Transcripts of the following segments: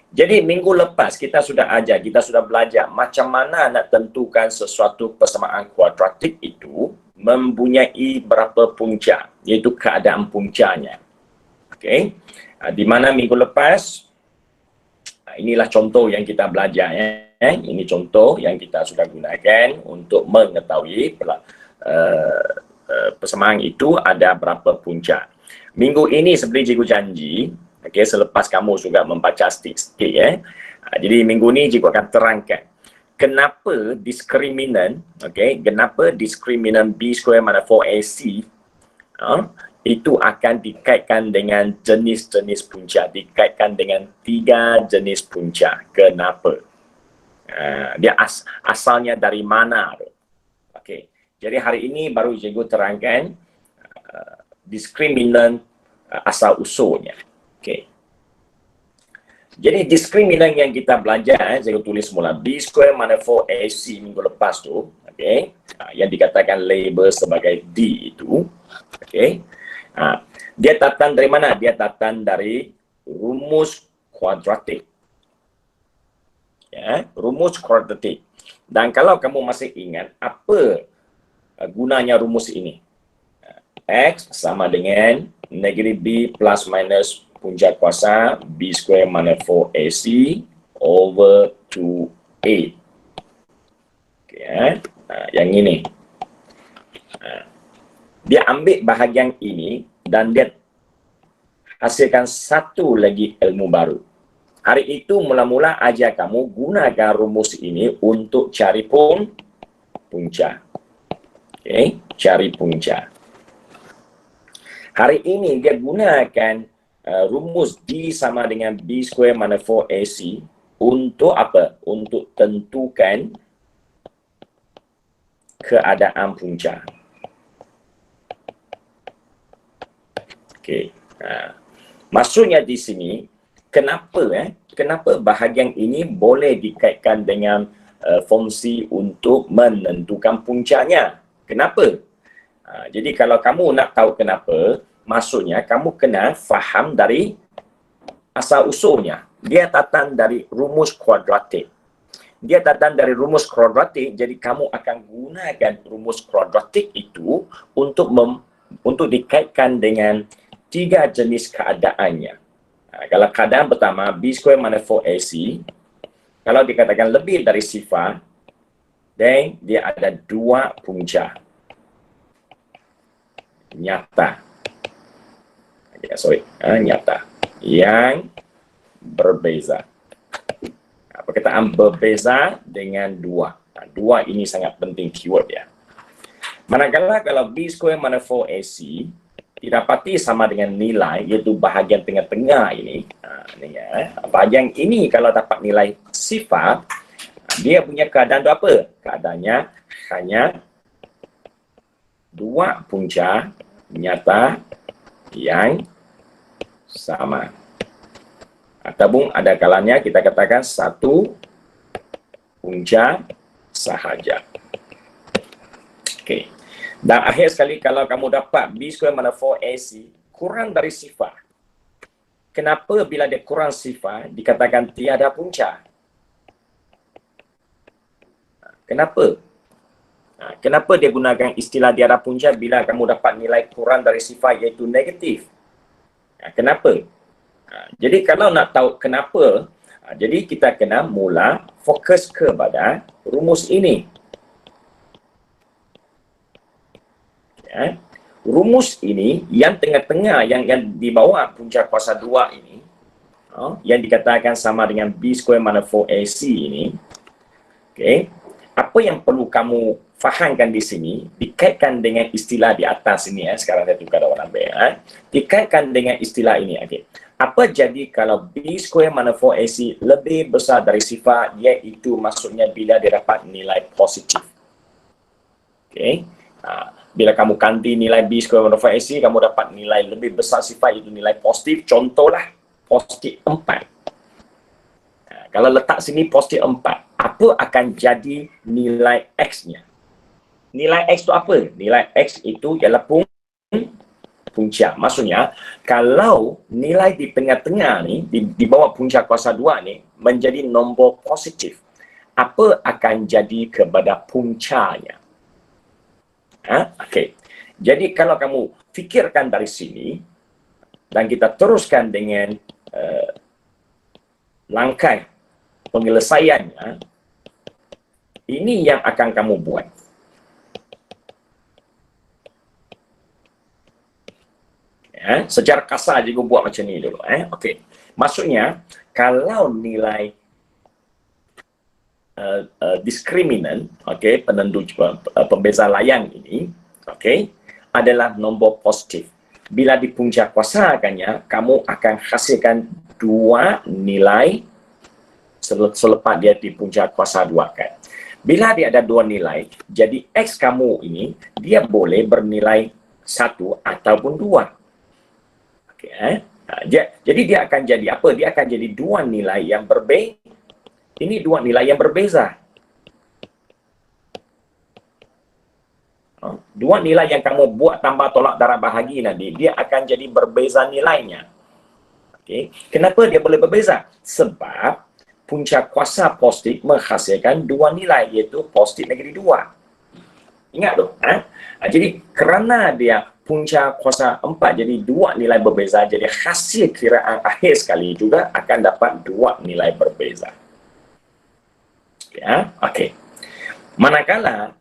Jadi minggu lepas kita sudah ajar, kita sudah belajar macam mana nak tentukan sesuatu persamaan kuadratik itu mempunyai berapa punca, iaitu keadaan puncanya. Okey. Di mana minggu lepas, inilah contoh yang kita belajar. Ini contoh yang kita sudah gunakan untuk mengetahui persamaan itu ada berapa punca. Minggu ini seperti cikgu janji, okay, selepas kamu juga membaca sikit, jadi minggu ni cikgu akan terangkan kenapa diskriminan, okay, kenapa diskriminan B square mana 4AC itu akan dikaitkan dengan jenis-jenis punca, dikaitkan dengan 3 jenis punca. Kenapa? Dia asalnya dari mana? Okay. Jadi hari ini baru cikgu terangkan diskriminan asal usulnya. Okay. Jadi diskriminan yang kita belajar, saya tulis mula B square mana 4AC minggu lepas tu, okay, yang dikatakan label sebagai D itu, okay. Dia datang dari mana? Dia datang dari rumus kuadratik. Ya, rumus kuadratik. Dan kalau kamu masih ingat apa gunanya rumus ini? X sama dengan negatif B plus minus punca kuasa B square mana 4AC over 2A. Okay, yang ini. Dia ambil bahagian ini dan dia hasilkan satu lagi ilmu baru. Hari itu mula-mula ajar kamu gunakan rumus ini untuk cari punca. Okay, cari punca. Hari ini dia gunakan rumus D sama dengan B square mana 4AC untuk apa? Untuk tentukan keadaan punca. Okay. Maksudnya di sini, kenapa bahagian ini boleh dikaitkan dengan fungsi untuk menentukan puncanya? Kenapa? Jadi kalau kamu nak tahu kenapa, maksudnya kamu kena faham dari asal usulnya. Dia datang dari rumus kuadratik. Dia datang dari rumus kuadratik, jadi kamu akan gunakan rumus kuadratik itu untuk dikaitkan dengan 3 jenis keadaannya. Kalau keadaan pertama, B square mana 4AC, kalau dikatakan lebih dari sifar, then dia ada 2 punca nyata. Nyata yang berbeza. Perkataan berbeza dengan 2. 2 ini sangat penting keyword ya. Manakala kalau B square mana 4AC didapati sama dengan nilai, iaitu bahagian tengah-tengah ini. Bahagian ini kalau dapat nilai sifar, dia punya keadaan tu apa? Keadaannya hanya 2 punca nyata yang sama. Ataupun ada kalanya kita katakan 1 punca sahaja. Okey. Dan akhir sekali kalau kamu dapat B square mana 4AC kurang dari sifar. Kenapa bila dia kurang sifar dikatakan tiada punca? Kenapa? Kenapa dia gunakan istilah tiada punca bila kamu dapat nilai kurang dari sifar iaitu negatif? Kenapa? Jadi kalau nak tahu kenapa, jadi kita kena mula fokus kepada rumus ini. Rumus ini yang tengah-tengah, yang di bawah punca kuasa 2 ini, yang dikatakan sama dengan B square mana 4AC ini, okay, apa yang perlu kamu fahamkan di sini, dikaitkan dengan istilah di atas ini, sekarang saya tukar warna merah, dikaitkan dengan istilah ini. Okay. Apa jadi kalau B square mana 4AC lebih besar dari sifar, iaitu maksudnya bila dia dapat nilai positif. Okay. Bila kamu ganti nilai B square mana 4AC, kamu dapat nilai lebih besar sifar, iaitu nilai positif. Contohlah, positif 4. Kalau letak sini positif 4, apa akan jadi nilai X-nya? Nilai X itu apa? Nilai X itu ialah punca. Maksudnya, kalau nilai di tengah-tengah ni, di bawah punca kuasa 2 ni, menjadi nombor positif, apa akan jadi kepada puncanya? Okey. Jadi, kalau kamu fikirkan dari sini, dan kita teruskan dengan langkah penyelesaiannya, ini yang akan kamu buat. Secara kasar juga buat macam ni dulu. Okey. Maksudnya, kalau nilai diskriminan, okey, penentu pembeza layang ini, okey, adalah nombor positif. Bila dipunca kuasakannya, kamu akan hasilkan dua nilai selepas dia dipunca kuasa 2 kan. Bila dia ada dua nilai, jadi X kamu ini, dia boleh bernilai 1 ataupun 2. Okay, jadi dia akan jadi apa? Dia akan jadi dua nilai yang berbeza. Ini dua nilai yang berbeza. Dua nilai yang kamu buat tambah tolak darab bahagi nanti, dia akan jadi berbeza nilainya. Okay. Kenapa dia boleh berbeza? Sebab punca kuasa positif menghasilkan dua nilai, iaitu positif negatif 2. Ingat tu. Jadi kerana dia punca kuasa 4 jadi dua nilai berbeza, jadi hasil kiraan akhir sekali juga akan dapat dua nilai berbeza. Ya, okey. Manakala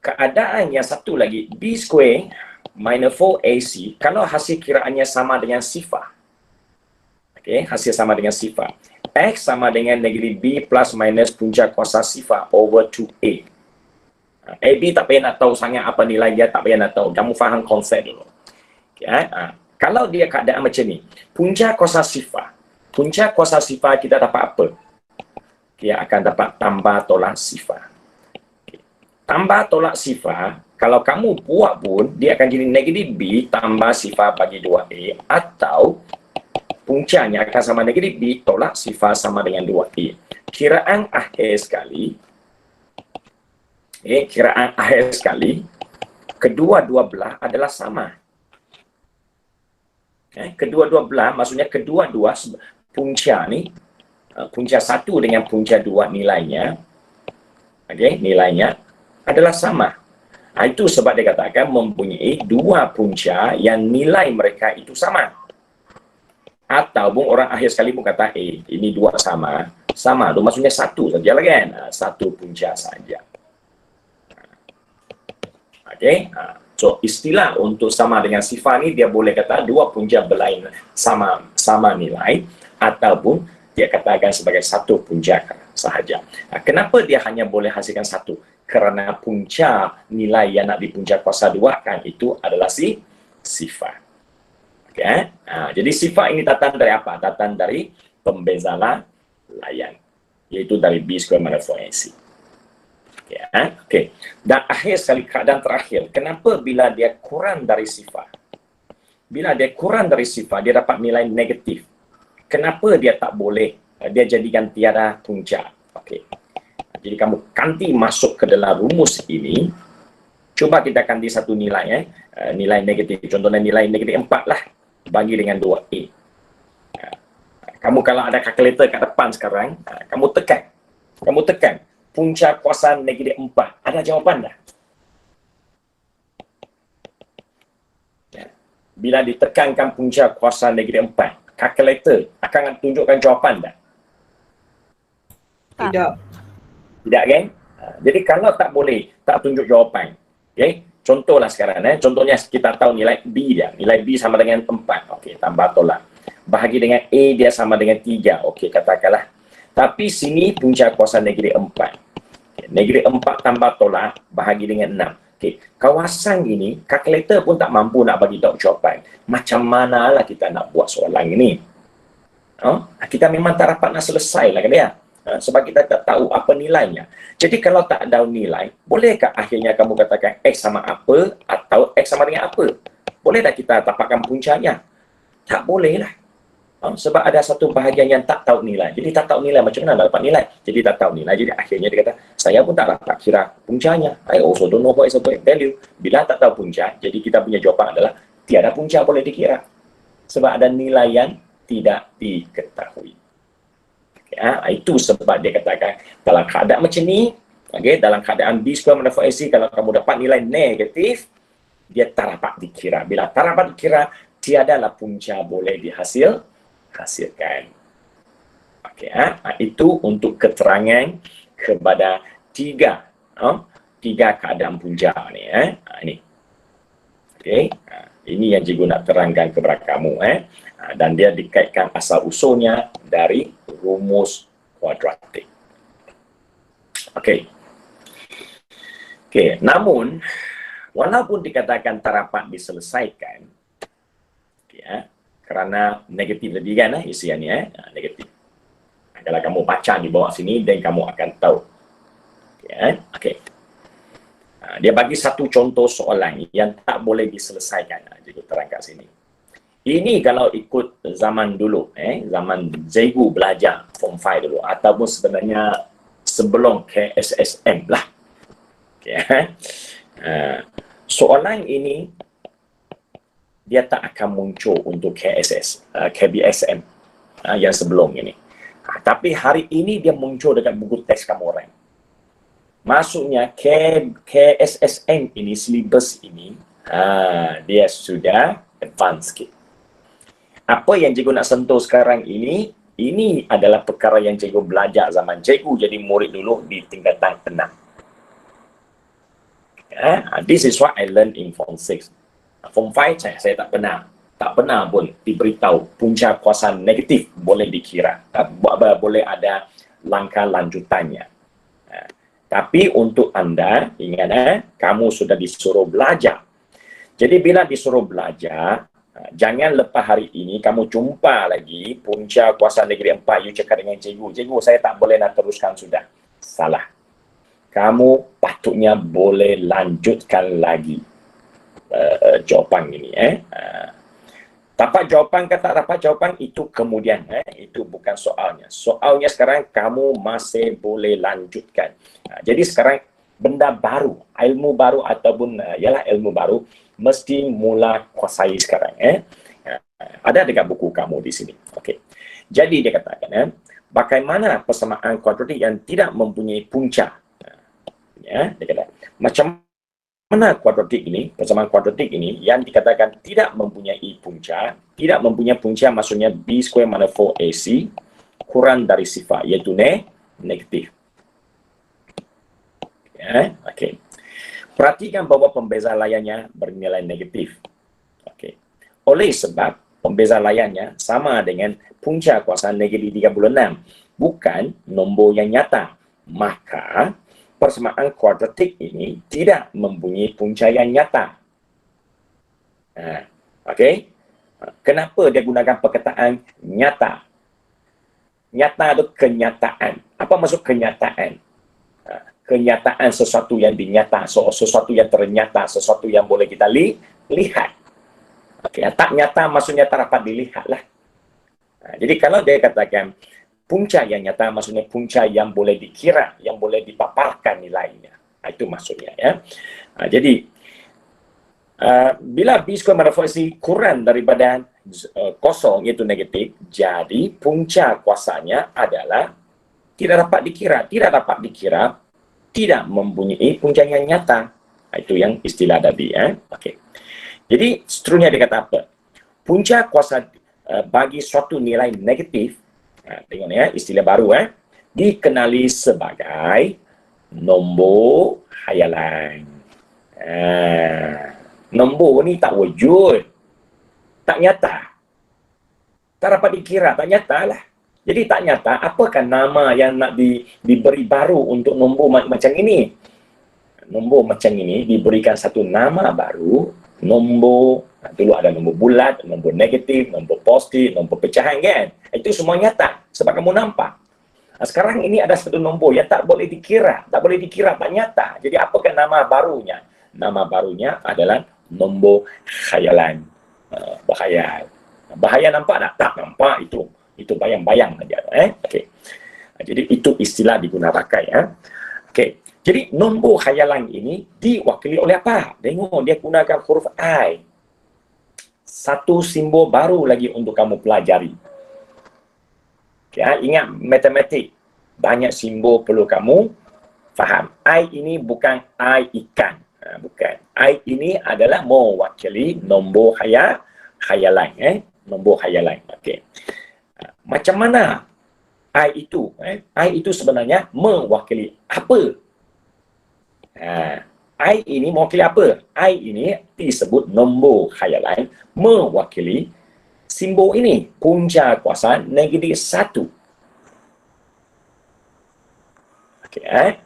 keadaan yang satu lagi, B square minus 4AC, kalau hasil kiraannya sama dengan sifar. Okey, hasil sama dengan sifar. X sama dengan negatif B plus minus punca kuasa sifar over 2A. AB tak payah nak tahu sangat apa nilai dia, tak payah nak tahu. Kamu faham konsep dulu. Okay, kalau dia keadaan macam ni, punca kuasa sifar kita dapat apa? Dia akan dapat tambah tolak sifar. Okay. Tambah tolak sifar, kalau kamu buat pun, dia akan jadi negatif B tambah sifar bagi 2A, atau puncanya akan sama negatif B tolak sifar sama dengan 2A. Kiraan akhir sekali, kedua-dua belah adalah sama. Kedua-dua belah, maksudnya kedua-dua punca ni, punca 1 dengan punca 2 nilainya, nilainya adalah sama. Itu sebab dia katakan mempunyai dua punca yang nilai mereka itu sama. Ataupun orang akhir sekali pun kata, ini dua sama tu maksudnya satu saja lah kan, satu punca saja. Okay. So istilah untuk sama dengan sifar ni, dia boleh kata dua punca berlain sama nilai, ataupun dia katakan sebagai satu punca sahaja. Kenapa dia hanya boleh hasilkan satu? Kerana punca nilai yang nak dipunca kuasa 2 kan, itu adalah sifar. Okay. Jadi sifar ini datang dari apa? Datang dari pembeza layang, iaitu dari B square minus 4AC. Okay. Dan akhir sekali, keadaan terakhir, kenapa bila dia kurang dari sifar? Bila dia kurang dari sifar, dia dapat nilai negatif. Kenapa dia tak boleh, dia jadikan tiada punca? Okay. Jadi kamu ganti masuk ke dalam rumus ini, cuba kita ganti satu nilai, nilai negatif. Contohnya nilai negatif 4 lah, bagi dengan 2A. Kamu kalau ada kalkulator kat depan sekarang, kamu tekan punca kuasa negatif 4. Ada jawapan dah? Bila ditekankan punca kuasa negatif 4, kalkulator akan tunjukkan jawapan dah? Tidak. Tidak kan? Jadi kalau tak boleh, tak tunjuk jawapan. Okay? Contohlah sekarang, contohnya kita tahu nilai B dia. Nilai B sama dengan 4. Okey, tambah tolak. Bahagi dengan A dia sama dengan 3. Okey, katakanlah. Tapi sini punca kuasa negatif 4. Negatif 4 tambah tolak bahagi dengan 6. Okay. Kawasan ini, kalkulator pun tak mampu nak bagi tahu jawapan. Macam manalah kita nak buat soalan ini? Kita memang tak dapat nak selesai lah kan dia. Sebab kita tak tahu apa nilainya. Jadi kalau tak ada nilai, bolehkah akhirnya kamu katakan X sama apa atau X sama dengan apa? Boleh tak kita dapatkan puncanya? Tak boleh lah. Sebab ada satu bahagian yang tak tahu nilai. Jadi tak tahu nilai, macam mana nak dapat nilai? Jadi tak tahu nilai. Jadi akhirnya dia kata, saya pun tak dapat kira puncanya. I also don't know what is the value. Bila tak tahu punca, jadi kita punya jawapan adalah tiada punca boleh dikira. Sebab ada nilai yang tidak diketahui. Itu sebab dia katakan, dalam keadaan macam ni, dalam keadaan B square minus 4AC, kalau kamu dapat nilai negatif, dia tak dapat dikira. Bila tak dapat dikira, tiadalah punca boleh dihasilkan. Itu untuk keterangan kepada tiga keadaan punca ni. Ini yang cikgu nak terangkan kepada kamu. Dan dia dikaitkan asal usulnya dari rumus kuadratik. Namun walaupun dikatakan tak dapat diselesaikan, kerana negatif tadi kan, isiannya negatif. Kalau kamu baca di bawah sini, dan kamu akan tahu. Dia bagi satu contoh soalan yang tak boleh diselesaikan. Cikgu terang kat sini. Ini kalau ikut zaman dulu, zaman cikgu belajar Form 5 dulu, ataupun sebenarnya sebelum KSSM lah. Soalan ini dia tak akan muncul untuk KBSM yang sebelum ini. Tapi hari ini dia muncul dekat buku teks kamu orang. Maksudnya KSSM ini, syllabus ini, dia sudah advance sikit. Apa yang cikgu nak sentuh sekarang ini adalah perkara yang cikgu belajar zaman cikgu jadi murid dulu di tingkatan 6. This is what I learned in Form 6. Form 5 saya tak pernah pun diberitahu punca kuasa negatif boleh dikira. Boleh ada langkah lanjutannya. Tapi untuk anda, ingat kamu sudah disuruh belajar. Jadi bila disuruh belajar, jangan lepas hari ini kamu jumpa lagi punca kuasa negatif 4, you cakap dengan cikgu, saya tak boleh nak teruskan sudah. Salah. Kamu patutnya boleh lanjutkan lagi jawapan ini. Dapat jawapan ke tak dapat jawapan, itu kemudian. Itu bukan soalnya. Soalnya sekarang kamu masih boleh lanjutkan. Jadi sekarang benda baru, ilmu baru ataupun ilmu baru, mesti mula kuasai sekarang. Ada dekat buku kamu di sini. Jadi dia katakan, bagaimana persamaan kuadratik yang tidak mempunyai punca? Dia kata, macam mana kuadratik ini, persamaan kuadratik ini yang dikatakan tidak mempunyai punca. Tidak mempunyai punca maksudnya B square minus 4AC kurang dari sifar, iaitu negatif. Perhatikan bahawa pembeza layarnya bernilai negatif. Oleh sebab pembeza layarnya sama dengan punca kuasa negatif 36, bukan nombor yang nyata, maka persamaan kuadratik ini tidak mempunyai punca yang nyata. Kenapa dia gunakan perkataan nyata? Nyata itu kenyataan. Apa maksud kenyataan? Kenyataan sesuatu yang dinyata, sesuatu yang ternyata, sesuatu yang boleh kita lihat. Tak nyata maksudnya tak dapat dilihat lah. Jadi kalau dia katakan punca yang nyata, maksudnya punca yang boleh dikira, yang boleh dipaparkan nilainya. Itu maksudnya. Jadi, bila B square minus 4AC kurang daripada kosong, iaitu negatif, jadi punca kuasanya adalah tidak dapat dikira. Tidak dapat dikira, tidak mempunyai punca yang nyata. Itu yang istilah tadi. Jadi, seterusnya dia kata apa? Punca kuasa bagi suatu nilai negatif, tengok istilah baru, dikenali sebagai nombor khayalan. Nombor ni tak wujud, tak nyata, tak dapat dikira, tak nyata lah. Jadi tak nyata, apakah nama yang nak diberi baru untuk nombor macam ini? Nombor macam ini diberikan satu nama baru, nombor, dulu ada nombor bulat, nombor negatif, nombor positif, nombor pecahan kan? Itu semua nyata, sebab kamu nampak. Sekarang ini ada satu nombor yang tak boleh dikira, tak nyata. Jadi apakah nama barunya? Nama barunya adalah nombor khayalan. Bahaya nampak tak? Tak nampak, itu bayang-bayang saja. Jadi itu istilah diguna pakai. Jadi nombor khayalan ini diwakili oleh apa? Tengok dia gunakan huruf I. satu simbol baru lagi untuk kamu pelajari. Okay, ingat matematik, banyak simbol perlu kamu faham. I ini bukan I ikan. Bukan. I ini adalah mewakili nombor khayalan. Nombor khayalan. Okay. Macam mana I itu? I itu sebenarnya mewakili apa? I ini mewakili apa? I ini disebut nombor khayalan mewakili simbol ini, punca kuasa -1.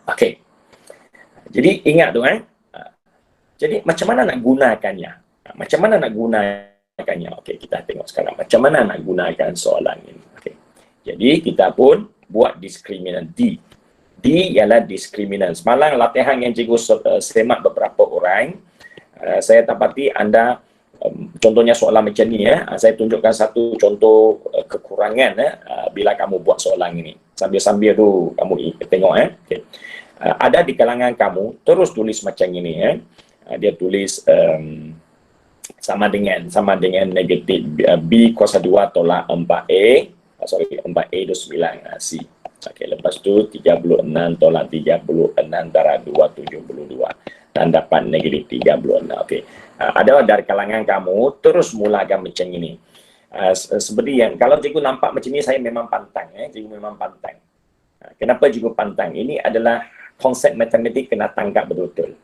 Okey. Jadi ingat tu Jadi macam mana nak gunakannya? Macam mana nak gunakannya? Okey, kita tengok sekarang macam mana nak gunakan soalan ini. Okey. Jadi kita pun buat diskriminan D. D ialah diskriminan. Semalam latihan yang cikgu semak beberapa orang, saya dapati anda contohnya soalan macam ni saya tunjukkan satu contoh kekurangan bila kamu buat soalan ini. Sambil-sambil tu kamu tengok okay. Ada di kalangan kamu terus tulis macam ini dia tulis sama dengan negatif B kuasa 2 tolak 4A 4A itu 9 C. Okey, lepas tu 36 tolak 36 darab 2 72 dan dapat negatif 36. Okey. Ada dari kalangan kamu terus mulakan macam ini. Seperti yang kalau cikgu nampak macam ni, saya memang pantang cikgu memang pantang. Kenapa cikgu pantang? Ini adalah konsep matematik kena tangkap betul-betul.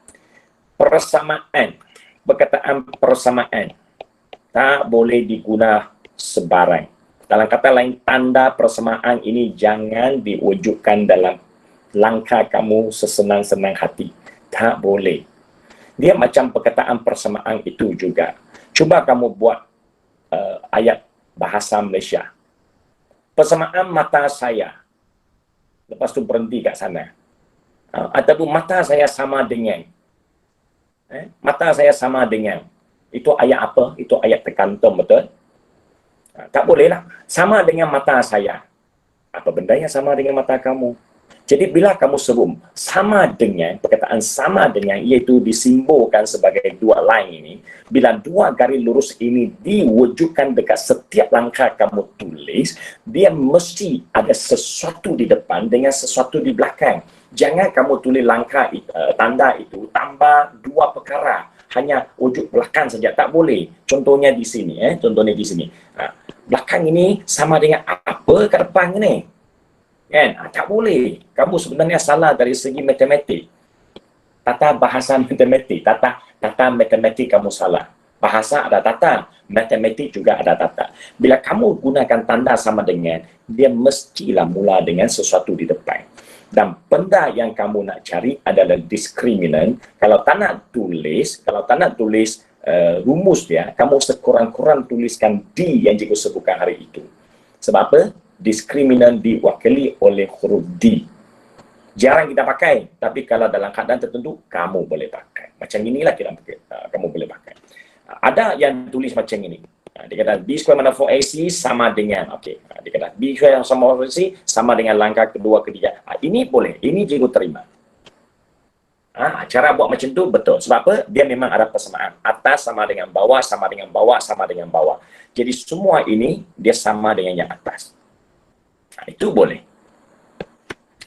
Persamaan, perkataan persamaan tak boleh diguna sebarang. Dalam kata lain, tanda persamaan ini jangan diwujudkan dalam langkah kamu sesenang-senang hati. Tak boleh. Dia macam perkataan persamaan itu juga. Cuba kamu buat ayat bahasa Malaysia. Persamaan mata saya. Lepas tu berhenti kat sana. Ataupun mata saya sama dengan. Mata saya sama dengan. Itu ayat apa? Itu ayat terkantum, betul? Tak boleh lah. Sama dengan mata saya. Apa benda yang sama dengan mata kamu? Jadi bila kamu sebut sama dengan, perkataan sama dengan, iaitu disimbolkan sebagai dua line ini, bila dua garis lurus ini diwujudkan dekat setiap langkah kamu tulis, dia mesti ada sesuatu di depan dengan sesuatu di belakang. Jangan kamu tulis langkah tanda itu tambah dua perkara, hanya wujud belakang saja, tak boleh. Contohnya di sini, contohnya di sini. Belakang ini sama dengan apa ke depan ini? Kan? Tak boleh. Kamu sebenarnya salah dari segi matematik. Tata bahasa matematik, tata matematik kamu salah. Bahasa ada tata, matematik juga ada tata. Bila kamu gunakan tanda sama dengan, dia mestilah mula dengan sesuatu di depan. Dan benda yang kamu nak cari adalah diskriminan. Kalau tak nak tulis rumus dia, kamu sekurang-kurang tuliskan D yang cikgu sebutkan hari itu. Sebab apa? Diskriminan diwakili oleh huruf D. Jarang kita pakai, tapi kalau dalam keadaan tertentu, kamu boleh pakai. Macam inilah kamu boleh pakai. Ada yang tulis macam ini. Dia kata B square mana 4AC sama dengan, okey. Dia kata B square sama 4AC sama dengan langkah kedua, ketiga. Ini boleh, ini cikgu terima. Cara buat macam tu betul. Sebab apa? Dia memang ada persamaan. Atas sama dengan bawah, sama dengan bawah, sama dengan bawah. Jadi semua ini, dia sama dengan yang atas. Itu boleh.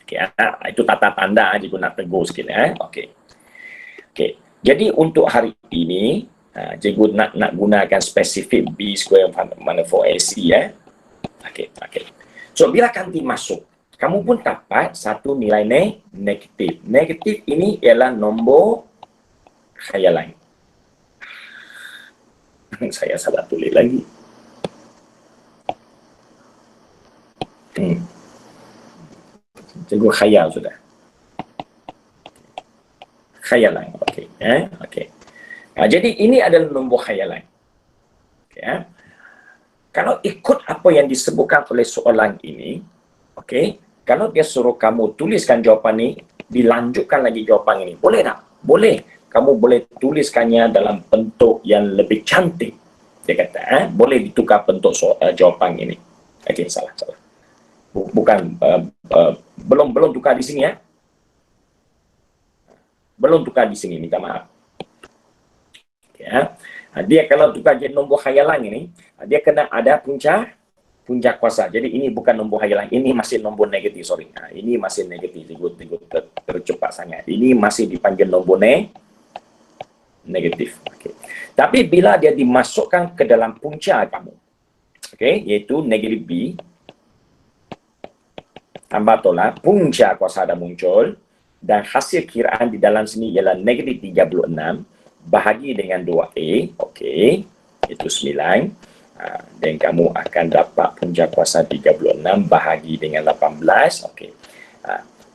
Okay, itu tata tanda cikgu nak tegur sikit. Okay. Jadi untuk hari ini, cikgu nak gunakan spesifik B square mana 4AC. Okay. So bila kanti masuk, kamu pun dapat satu nilai negatif. Negatif ini ialah nombor khayalan. Saya salah tulis lagi. Cikgu khayal sudah. Khayalan. Okey. Jadi ini adalah nombor khayalan. Okay. Kalau ikut apa yang disebutkan oleh soalan ini, kalau dia suruh kamu tuliskan jawapan ini, dilanjutkan lagi jawapan ini. Boleh tak? Boleh. Kamu boleh tuliskannya dalam bentuk yang lebih cantik. Dia kata, boleh ditukar bentuk jawapan ini. Okey, salah. Bukan, belum tukar di sini Belum tukar di sini, minta maaf. Dia kalau tukar jadi nombor khayalan ini, dia kena ada punca kuasa. Jadi ini bukan nombor khayalan, ini masih nombor negatif, sorry. Ini masih negatif, tercepat sangat. Ini masih dipanggil nombor negatif. Okay. Tapi bila dia dimasukkan ke dalam punca kamu, okay, iaitu negatif B, tambah tolak, punca kuasa dah muncul, dan hasil kiraan di dalam sini ialah negatif 36, bahagi dengan 2A, okey, itu 9, dan kamu akan dapat punca kuasa 36 bahagi dengan 18, okey.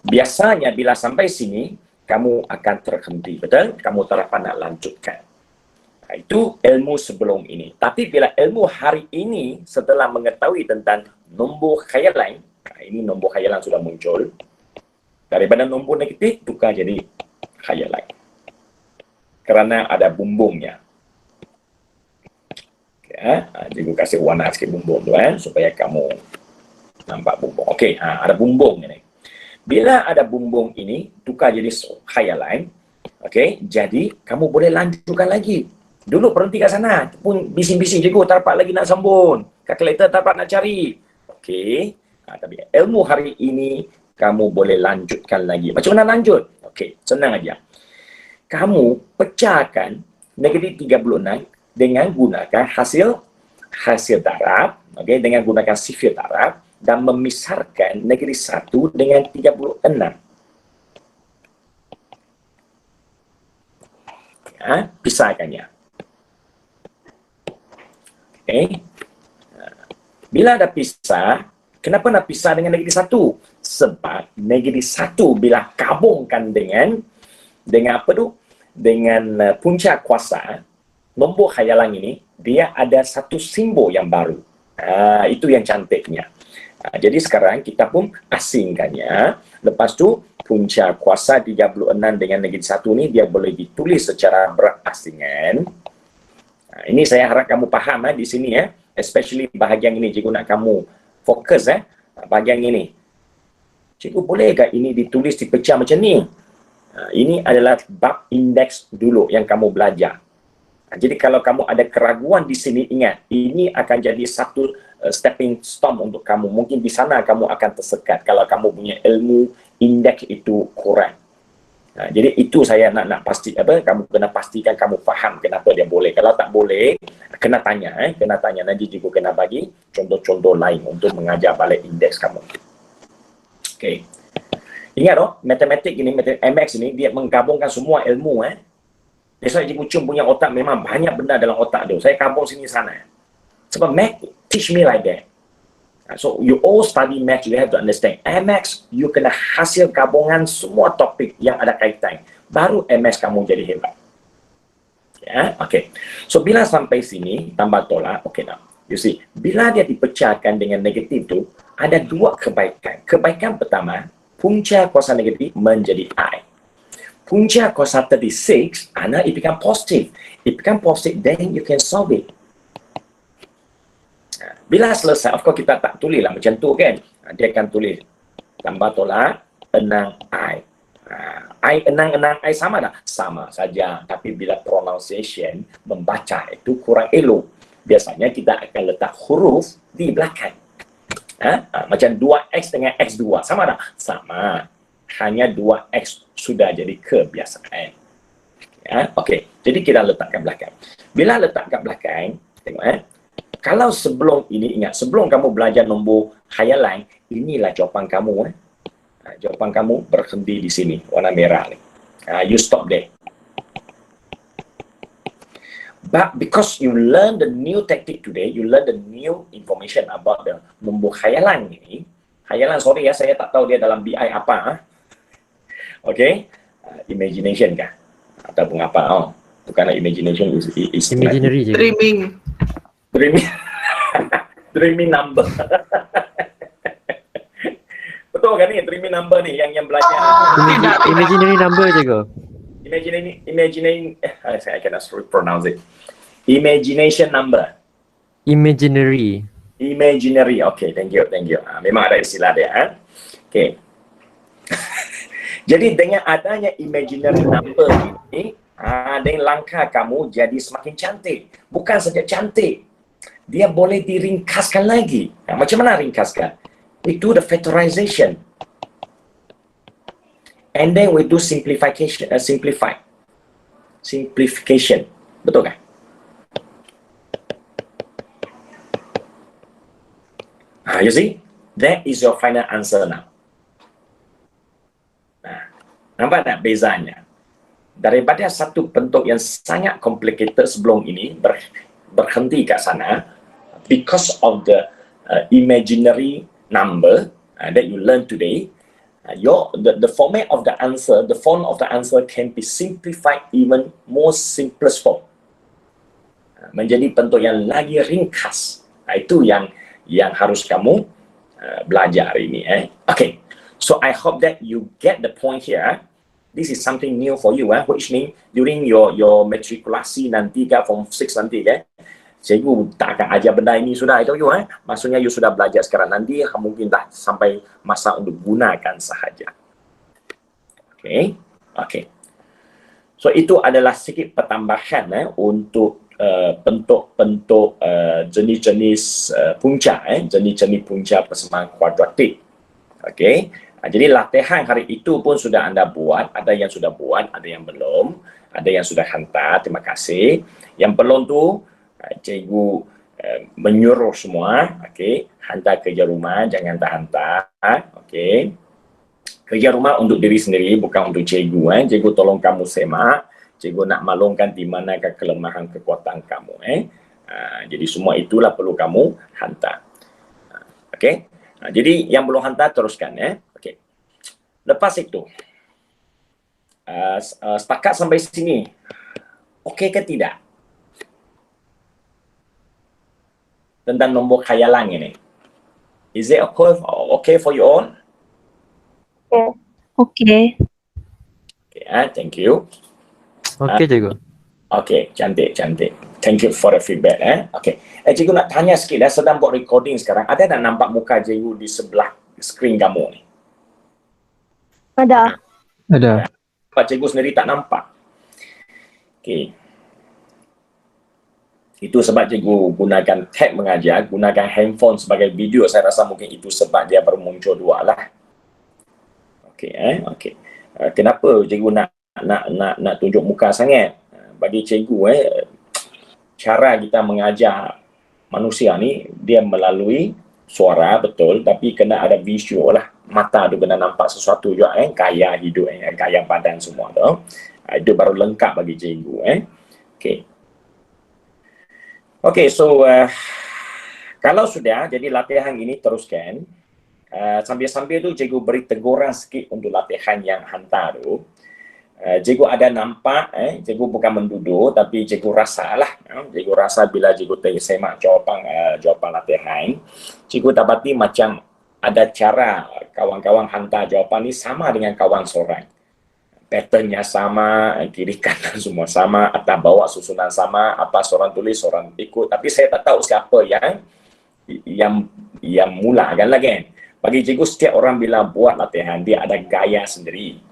Biasanya bila sampai sini, kamu akan terhenti, betul? Kamu tak dapat nak lanjutkan. Itu ilmu sebelum ini. Tapi bila ilmu hari ini, setelah mengetahui tentang nombor khayalan, ini nombor khayalan sudah muncul. Daripada nombor negatif, tukar jadi khayalan. Kerana ada bumbungnya. Okay, cikgu kasih warna sikit bumbung tu, supaya kamu nampak bumbung. Okey, ada bumbung ini. Bila ada bumbung ini, tukar jadi khayalan. Okey, jadi kamu boleh lanjutkan lagi. Dulu berhenti kat sana, pun bising-bising cikgu, tak dapat lagi nak sambung. Kalkulator tak dapat nak cari. Okey. Tapi ilmu hari ini kamu boleh lanjutkan lagi. Macam mana lanjut? Okey, senang aja. Kamu pecahkan negatif 36 dengan gunakan hasil darab, okey, dengan gunakan sifir darab dan memisahkan negatif 1 dengan 36. Pisahkannya. Okey. Bila ada pisah, kenapa nak pisah dengan negatif 1? Sebab negatif 1 bila gabungkan dengan apa tu? Dengan punca kuasa, nombor khayalan ini, dia ada satu simbol yang baru. Itu yang cantiknya. Jadi sekarang kita pun asingkannya. Lepas tu, punca kuasa 36 dengan negatif 1 ni, dia boleh ditulis secara berasingan. Ini saya harap kamu faham di sini, especially bahagian ini, cikgu nak kamu fokus bahagian ini. Cikgu bolehkah ini ditulis dipecah macam ni? Ini adalah bab indeks dulu yang kamu belajar. Jadi kalau kamu ada keraguan di sini, ingat, ini akan jadi satu stepping stone untuk kamu. Mungkin di sana kamu akan tersekat kalau kamu punya ilmu indeks itu kurang. Jadi itu saya nak pasti kamu kena pastikan kamu faham kenapa dia boleh. Kalau tak boleh, kena tanya nanti cikgu kena bagi contoh-contoh lain untuk mengajar balik indeks kamu. Okey. Ingat matematik ini, MX ini dia menggabungkan semua ilmu Biasanya cikgu Cum punya otak memang banyak benda dalam otak dia. Saya gabung sini sana. Sebab Math teach me like that. So you all study math, you have to understand. MX, you kena hasil gabungan semua topik yang ada kaitan. Baru MX kamu jadi hebat. Ya, okay. So bila sampai sini, tambah tolak, okay now. You see, bila dia dipecahkan dengan negatif tu, ada dua kebaikan. Kebaikan pertama, punca kuasa negatif menjadi I. Punca kuasa 36, it become positive. It become positive, then you can solve it. Bila selesai, of course kita tak tulis lah macam tu kan. Dia akan tulis tambah tolak, enang I. Enang I sama tak? Sama saja. Tapi bila pronunciation, membaca itu kurang elok. Biasanya kita akan letak huruf di belakang. Macam 2X dengan X2. Sama tak? Sama. Hanya 2X sudah jadi kebiasaan. Okey. Jadi kita letakkan belakang. Bila letak kat belakang, tengok kalau sebelum ini, ingat, sebelum kamu belajar nombor khayalan, inilah jawapan kamu. Jawapan kamu berhenti di sini, warna merah ni. You stop there. But because you learn the new tactic today, you learn the new information about the nombor khayalan ini. Khayalan, sorry saya tak tahu dia dalam BI apa. Okay? Imagination kah? Ataupun apa? Bukanlah imagination, is imaginary. Dreaming. Dreaming number. Betul kan ni dreaming number ni yang belajar. Imaginary number je ke? Imagining I cannot pronounce it. Imagination number. Imaginary. Okay, thank you. Memang ada istilah dia. Okay. Jadi dengan adanya imaginary number ini, Dan langkah kamu jadi semakin cantik. Bukan saja cantik, dia boleh diringkaskan lagi. Macam mana ringkaskan? We do the factorization. And then we do simplification. Simplification. Betul kan? You see? That is your final answer now. Nampak tak bezanya? Daripada satu bentuk yang sangat complicated sebelum ini berhenti kat sana because of the imaginary number that you learn today. The format of the answer, the form of the answer can be simplified even more simplest form. Menjadi bentuk yang lagi ringkas. Itu yang harus kamu belajar hari ini. Okay, so I hope that you get the point here. This is something new for you, which means during your matrikulasi nanti form 6 nanti cikgu tak akan ajar benda ini sudah itu you maksudnya you sudah belajar sekarang, nanti mungkin dah sampai masa untuk gunakan sahaja. Okay. So itu adalah sedikit pertambahan untuk bentuk-bentuk jenis-jenis punca, jenis-jenis punca persamaan kuadratik. Okay. Jadi latihan hari itu pun sudah anda buat, ada yang sudah buat, ada yang belum, ada yang sudah hantar, terima kasih. Yang belum tu, cikgu menyuruh semua, okay, hantar kerja rumah, jangan tak hantar, okay. Kerja rumah untuk diri sendiri, bukan untuk cikgu. Cikgu tolong kamu semak, cikgu nak maklumkan di manakah kelemahan kekuatan kamu. Jadi semua itulah perlu kamu hantar. Okay. Jadi yang belum hantar teruskan. Okay. Lepas itu, sepakat sampai sini, okey ke tidak? Tentang nombor khayalan ini. Is it okay for you all? Okay. Okay, thank you. Okay, cikgu. Okay, cantik. Thank you for the feedback. Okay. Cikgu nak tanya sikit, sedang buat recording sekarang. Ada tak nampak muka cikgu di sebelah skrin kamu ni? Ada. Pak cikgu sendiri tak nampak. Okay. Itu sebab cikgu gunakan tab mengajar, gunakan handphone sebagai video. Saya rasa mungkin itu sebab dia baru muncul dua lah. Okay. Kenapa cikgu nak tunjuk muka sangat? Bagi cikgu cara kita mengajar manusia ni, dia melalui suara betul, tapi kena ada visual lah. Mata tu kena nampak sesuatu juga, gaya hidup, gaya badan semua tu. Itu baru lengkap bagi cikgu. Okay, so kalau sudah, jadi latihan ini teruskan. Sambil-sambil tu cikgu beri teguran sikit untuk latihan yang hantar tu. Cikgu ada nampak, cikgu bukan menduduk, tapi cikgu rasa lah. Cikgu rasa bila cikgu semak jawapan latihan, cikgu dapati macam ada cara kawan-kawan hantar jawapan ni sama dengan kawan seorang. Patternnya sama, kiri kanan semua sama, atas bawah susunan sama, apa seorang tulis, seorang ikut. Tapi saya tak tahu siapa yang mulakan lah kan. Bagi cikgu, setiap orang bila buat latihan, dia ada gaya sendiri.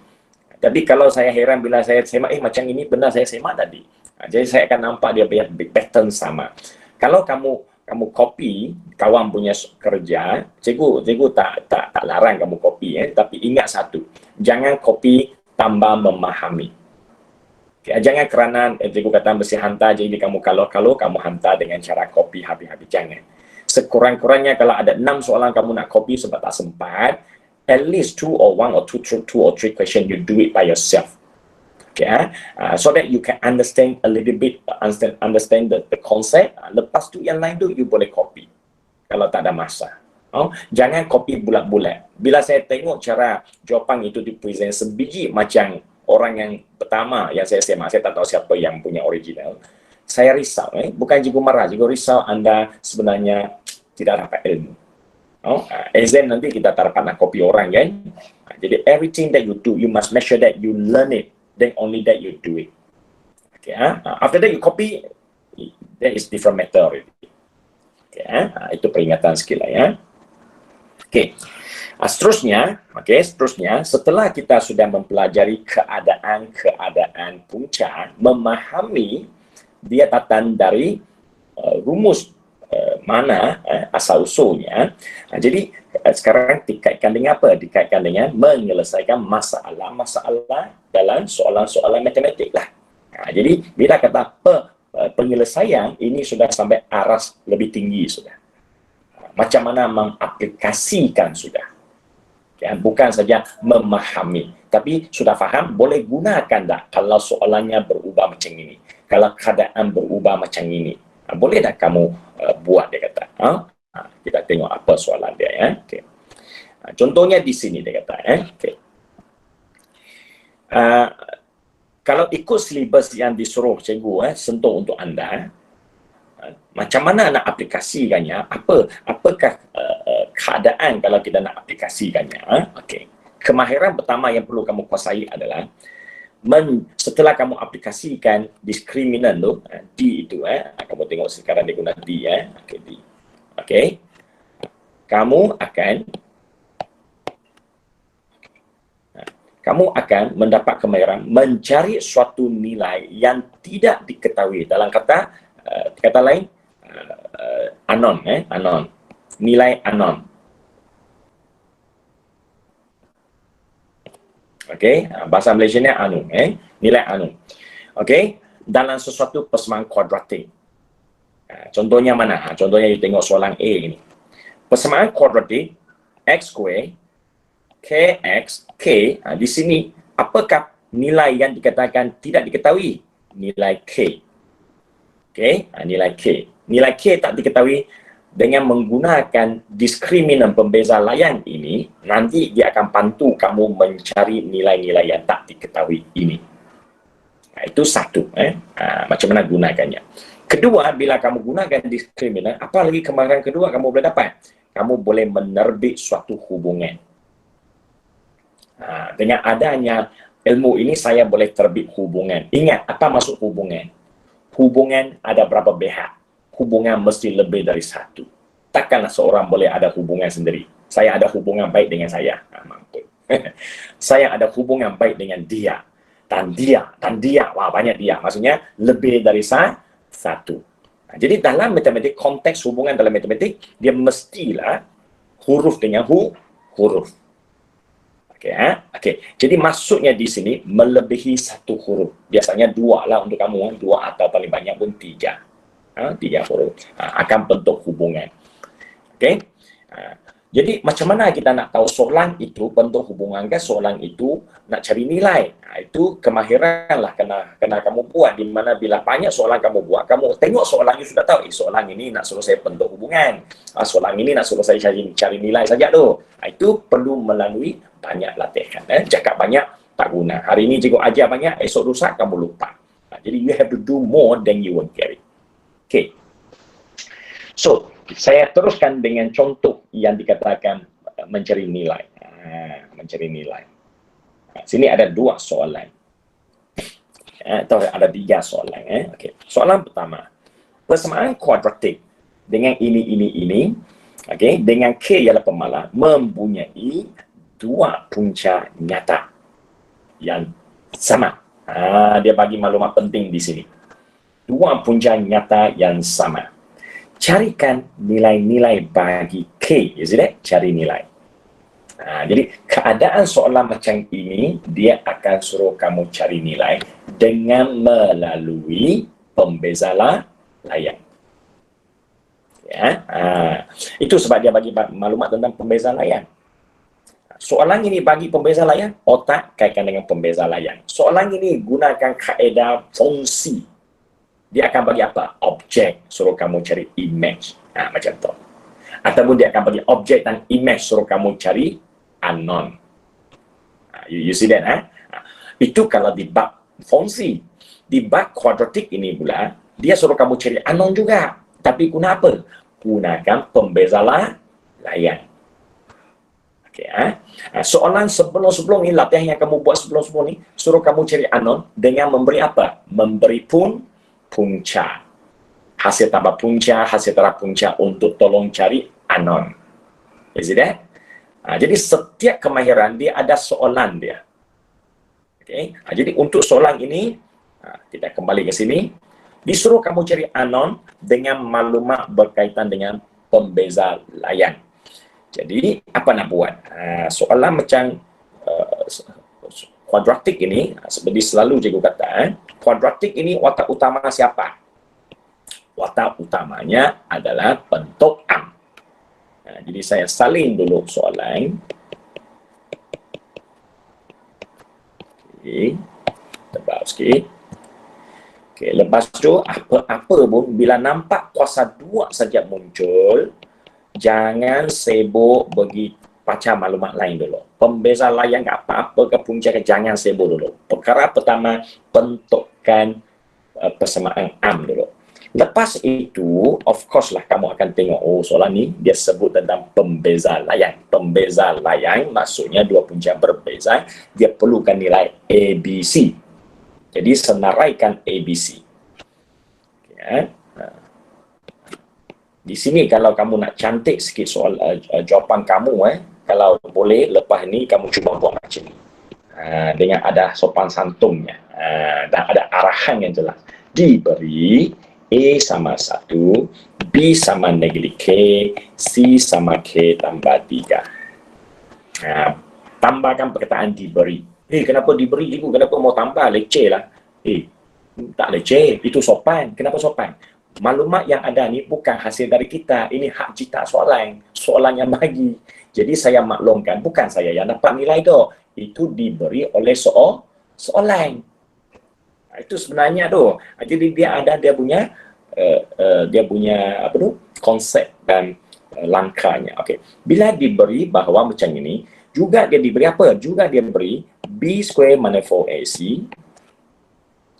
Tapi kalau saya heran bila saya semak, macam ini benar saya semak tadi. Jadi saya akan nampak dia punya pattern sama. Kalau kamu copy kawan punya kerja, cikgu tak larang kamu copy, tapi ingat satu, jangan copy tambah memahami. Okay, jangan kerana cikgu kata mesti hantar, jadi kamu kalau kamu hantar dengan cara copy habis-habis, jangan. Sekurang-kurangnya kalau ada 6 soalan kamu nak copy sebab tak sempat, at least 2 or 3 questions you do it by yourself. Okay, so that you can understand a little bit, understand the concept. Lepas tu yang lain tu you boleh copy kalau tak ada masa. Jangan copy bulat-bulat. Bila saya tengok cara jawapan itu dipresent sebiji macam orang yang pertama yang saya semak, saya tak tahu siapa yang punya original, saya risau. Bukan cikgu marah, cikgu risau Anda sebenarnya tidak dapat ilmu. Exam nanti kita tak dapat nak copy orang kan. Jadi everything that you do, you must make sure that you learn it, then only that you do it. Okay, after that you copy, that is different matter already. Okay, itu peringatan sikit lah ya. Okay, Seterusnya, setelah kita sudah mempelajari keadaan punca, memahami dia datang dari rumus mana asal usulnya. Jadi sekarang dikaitkan dengan apa? Dikaitkan dengan menyelesaikan masalah-masalah dalam soalan-soalan matematik lah. Jadi bila kata penyelesaian ini sudah sampai aras lebih tinggi sudah. Macam mana mengaplikasikan sudah. Bukan saja memahami, tapi sudah faham boleh gunakan tak kalau soalannya berubah macam ini, kalau keadaan berubah macam ini, boleh tak kamu buat, dia kata. Kita tengok apa soalan dia ya. Contohnya di sini dia kata kalau ikut silibus yang disuruh cikgu sentuh untuk anda, macam mana nak aplikasikannya, apakah keadaan kalau kita nak aplikasikannya. Kemahiran pertama yang perlu kamu kuasai adalah setelah kamu aplikasikan diskriminan tu, D itu kamu tengok sekarang dia guna D D. Kamu akan mendapat kemahiran mencari suatu nilai yang tidak diketahui, dalam kata lain anon, nilai anon. Bahasa Malaysianya anu, nilai anu. Dalam sesuatu persamaan kuadratik. Contohnya mana? Contohnya you tengok soalan A ini. Persamaan kuadratik x square kx k, di sini apakah nilai yang dikatakan tidak diketahui? Nilai k. Nilai k. Nilai k tak diketahui. Dengan menggunakan diskriminan pembeza layan ini, nanti dia akan bantu kamu mencari nilai-nilai yang tak diketahui ini. Itu satu. Macam mana gunakannya. Kedua, bila kamu gunakan diskriminan, apa lagi kemahiran kedua kamu boleh dapat? Kamu boleh menerbit suatu hubungan. Dengan adanya ilmu ini, saya boleh terbit hubungan. Ingat, apa maksud hubungan? Hubungan ada berapa pihak? Hubungan mesti lebih dari satu. Takkanlah seorang boleh ada hubungan sendiri. Saya ada hubungan baik dengan saya. Mampu. Saya ada hubungan baik dengan dia. Dan dia. Wah, banyak dia. Maksudnya lebih dari satu. Jadi dalam matematik, konteks hubungan dalam matematik, dia mestilah huruf dengan huruf. Jadi maksudnya di sini melebihi satu huruf. Biasanya dua lah untuk kamu. Dua atau paling banyak pun tiga. Tiga huruf akan bentuk hubungan. Jadi macam mana kita nak tahu soalan itu bentuk hubungan ke soalan itu nak cari nilai? Itu kemahiran lah kena kamu buat, di mana bila banyak soalan kamu buat, kamu tengok soalan itu sudah tahu soalan ini nak suruh saya bentuk hubungan, soalan ini nak suruh saya cari nilai saja tu. Itu perlu melalui banyak latihan. Cakap banyak tak guna. Hari ini cikgu ajar banyak, esok lusa kamu lupa. Jadi you have to do more than you want carry. So, saya teruskan dengan contoh yang dikatakan mencari nilai. Mencari nilai. Sini ada dua soalan. Atau ada tiga soalan. Soalan pertama. Persamaan kuadratik dengan ini. Dengan K ialah pemalas mempunyai dua punca nyata yang sama. Dia bagi maklumat penting di sini. Dua punca nyata yang sama. Carikan nilai-nilai bagi K. Cari nilai. Jadi keadaan soalan macam ini, dia akan suruh kamu cari nilai dengan melalui pembeza layan. Itu sebab dia bagi maklumat tentang pembeza layan. Soalan ini bagi pembeza layan, otak kaitkan dengan pembeza layan. Soalan ini gunakan kaedah fungsi. Dia akan bagi apa? Objek, suruh kamu cari image. Macam tu. Ataupun dia akan bagi objek dan image, suruh kamu cari unknown. You see that? Itu kalau di bab fungsi. Di bab kuadratik ini pula, dia suruh kamu cari unknown juga. Tapi guna apa? Gunakan pembeza layan. Soalan sebelum ini, latihan yang kamu buat sebelum ini, suruh kamu cari unknown dengan memberi apa? Memberi punca. Hasil tambah punca, hasil tambah punca untuk tolong cari unknown. Is it that? Jadi setiap kemahiran dia ada soalan dia. Okay. Jadi untuk soalan ini, kita kembali ke sini, disuruh kamu cari anon dengan maklumat berkaitan dengan pembeza layan. Jadi apa nak buat? Soalan macam kuadratik ini, seperti selalu cikgu kata, kuadratik ini watak utama siapa? Watak utamanya adalah bentuk am. Jadi saya salin dulu soalan. Okay. Tebal sikit. Okay. Lepas tu, apa-apa pun, bila nampak kuasa 2 saja muncul, jangan sibuk bagi baca maklumat lain dulu. Pembeza layan apa-apa ke punca ke, jangan sibuk dulu. Perkara pertama, bentukkan persamaan am dulu. Lepas itu, of course lah kamu akan tengok, oh soalan ni dia sebut tentang pembeza layan. Pembeza layan maksudnya 2 punca berbeza, dia perlukan nilai ABC. Jadi senaraikan ABC. Okay. Di sini kalau kamu nak cantik sikit soal jawapan kamu, kalau boleh lepas ni kamu cuba buat macam ni. Dengan ada sopan santumnya, dan ada arahan yang jelas. Diberi A sama 1, B sama negeri K, C sama K tambah 3. Tambahkan perkataan diberi. Kenapa diberi cikgu? Kenapa mau tambah? Leceh lah. Tak leceh. Itu sopan. Kenapa sopan? Maklumat yang ada ni bukan hasil dari kita. Ini hak cipta soalan. Soalan yang bagi. Jadi saya maklumkan, bukan saya yang dapat nilai tu. Itu diberi oleh soalan. Itu sebenarnya tu. Jadi dia ada dia punya apa tu, konsep dan langkahnya. Okey. Bila diberi bahawa macam ini, juga dia diberi apa? Juga dia beri B square mana 4AC.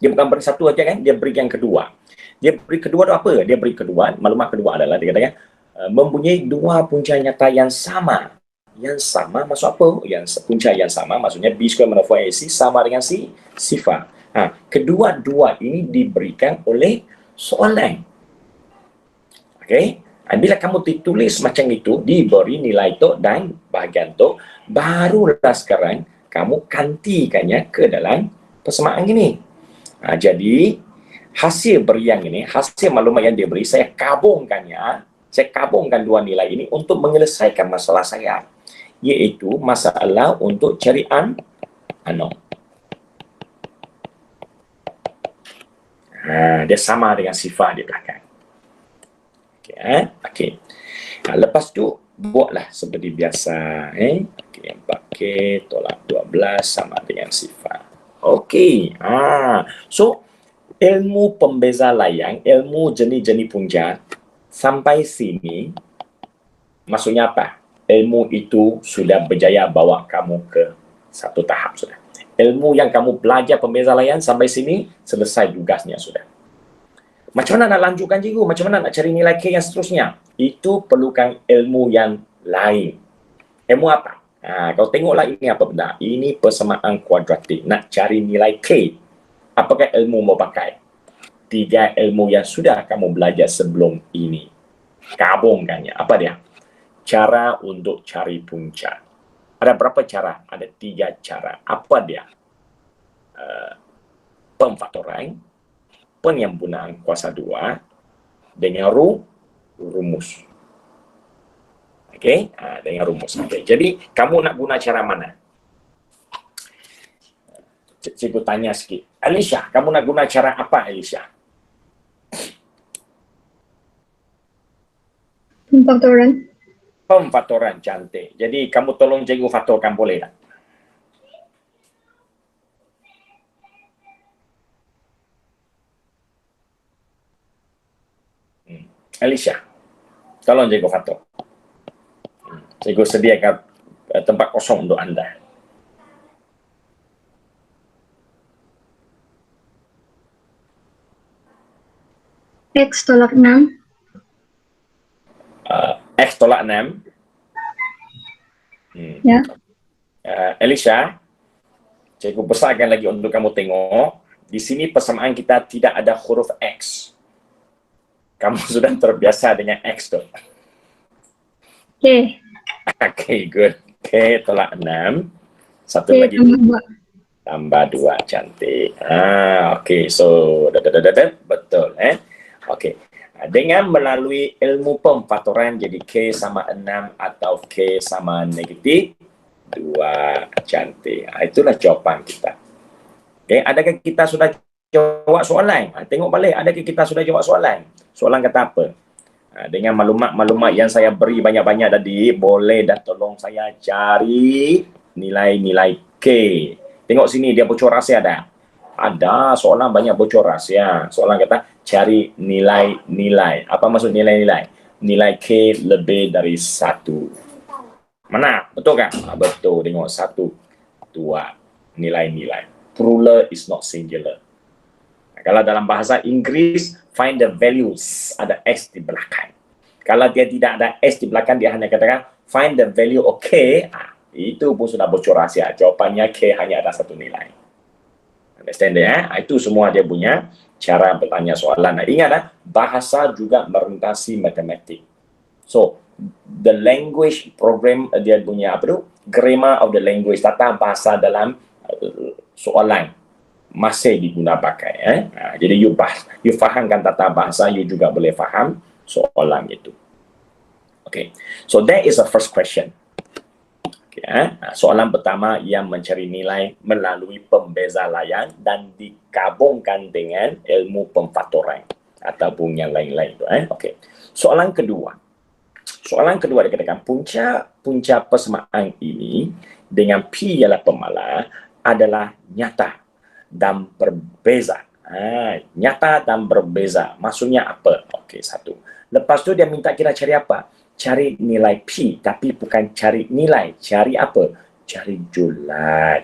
Dia bukan beri satu aja kan? Dia beri yang kedua. Dia beri kedua tu apa? Dia beri kedua, maklumat kedua adalah dia katakan mempunyai 2 punca nyata yang sama. Yang sama maksud apa? Yang punca yang sama maksudnya B square mana 4AC sama dengan sifar. Kedua-dua ini diberikan oleh soalan. Okey. Bila kamu ditulis macam itu, diberi nilai tu dan bahagian tu, barulah sekarang kamu gantikannya ke dalam persamaan ini. Jadi hasil berian ini, hasil maklumat yang diberi, saya kabungkannya, saya kabungkan 2 nilai ini untuk menyelesaikan masalah saya, iaitu masalah untuk cari anom. Dia sama dengan sifar di belakang. Okey. Lepas tu buatlah seperti biasa. Okey, 4K tolak 12 sama dengan sifar. Okey. So ilmu pembeza layang, ilmu jenis-jenis punca sampai sini maksudnya apa? Ilmu itu sudah berjaya bawa kamu ke satu tahap sudah. Ilmu yang kamu belajar pembeza layan sampai sini, selesai tugasnya sudah. Macam mana nak lanjutkan cikgu? Macam mana nak cari nilai K yang seterusnya? Itu perlukan ilmu yang lain. Ilmu apa? Kau tengoklah ini apa benda. Ini persamaan kuadratik. Nak cari nilai K. Apakah ilmu mau pakai? 3 ilmu yang sudah kamu belajar sebelum ini. Gabungkannya. Apa dia? Cara untuk cari punca. Ada berapa cara? Ada 3 cara. Apa dia? Pemfaktoran, penyempurnaan kuasa 2, dengan rumus. Okey? Dengan rumus. Okay. Jadi, kamu nak guna cara mana? Cikgu tanya sikit. Alicia, kamu nak guna cara apa, Alicia? Pemfaktoran. Pemfaktoran, cantik. Jadi, kamu tolong cikgu faktorkan, boleh tak? Alicia, tolong cikgu faktor. Cikgu sediakan tempat kosong untuk anda. X tolak 6. X tolak 6. Ya. Alicia, cikgu besarkan lagi untuk kamu tengok. Di sini persamaan kita tidak ada huruf X. Kamu sudah terbiasa dengan X tu. Okay. Okay, good. K tolak 6. Satu K lagi tambah 2. tambah 2, cantik. Okey, so betul okey. Dengan melalui ilmu pemfaktoran, jadi K sama 6 atau K sama negatif 2, cantik. Itulah jawapan kita. Okey, adakah kita sudah jawab soalan? Tengok balik, adakah kita sudah jawab soalan? Soalan kata apa? Dengan maklumat-maklumat yang saya beri banyak-banyak tadi, boleh dah tolong saya cari nilai-nilai K. Tengok sini, dia bocor rahsia dah. Ada soalan banyak bocor rahsia. Soalan kata, cari nilai-nilai. Apa maksud nilai-nilai? Nilai K lebih dari 1. Mana? Betul kan? Betul. Tengok 1, 2. Nilai-nilai. Plural is not singular. Kalau dalam bahasa Inggeris, find the values, ada S di belakang. Kalau dia tidak ada S di belakang, dia hanya katakan find the value of K, itu pun sudah bocor rahsia. Jawapannya K hanya ada satu nilai. Understand ya? Itu semua dia punya cara bertanya soalan. Ingat, bahasa juga merentasi matematik. So, the language program, dia punya apa tu? Grammar of the language, tata bahasa dalam soalan masih diguna pakai. Jadi you fahamkan tata bahasa, you juga boleh faham soalan itu. Okay, so that is the first question. Okay, soalan pertama yang mencari nilai melalui pembeza layan dan digabungkan dengan ilmu pemfaktoran ataupun yang lain-lain itu. Okay, soalan kedua. Soalan kedua dikatakan punca persamaan ini dengan P ialah pemalar adalah nyata dan berbeza. Nyata dan berbeza. Maksudnya apa? Okey, satu. Lepas tu dia minta kita cari apa? Cari nilai P. Tapi bukan cari nilai. Cari apa? Cari julat.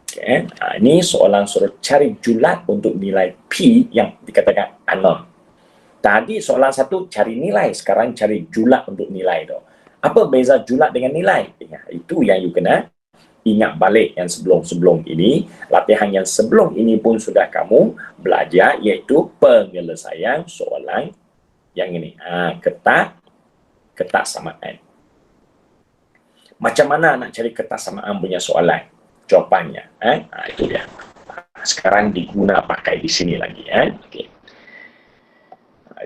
Okay. Ini soalan suruh cari julat untuk nilai P yang dikatakan unknown. Tadi soalan satu cari nilai. Sekarang cari julat untuk nilai tu. Apa beza julat dengan nilai? Itu yang you kena ingat balik yang sebelum-sebelum ini. Latihan yang sebelum ini pun sudah kamu belajar, iaitu penyelesaian soalan yang ini. Ketaksamaan. Macam mana nak cari ketaksamaan punya soalan? Jawapannya. Itu dia. Sekarang diguna pakai di sini lagi. Okay.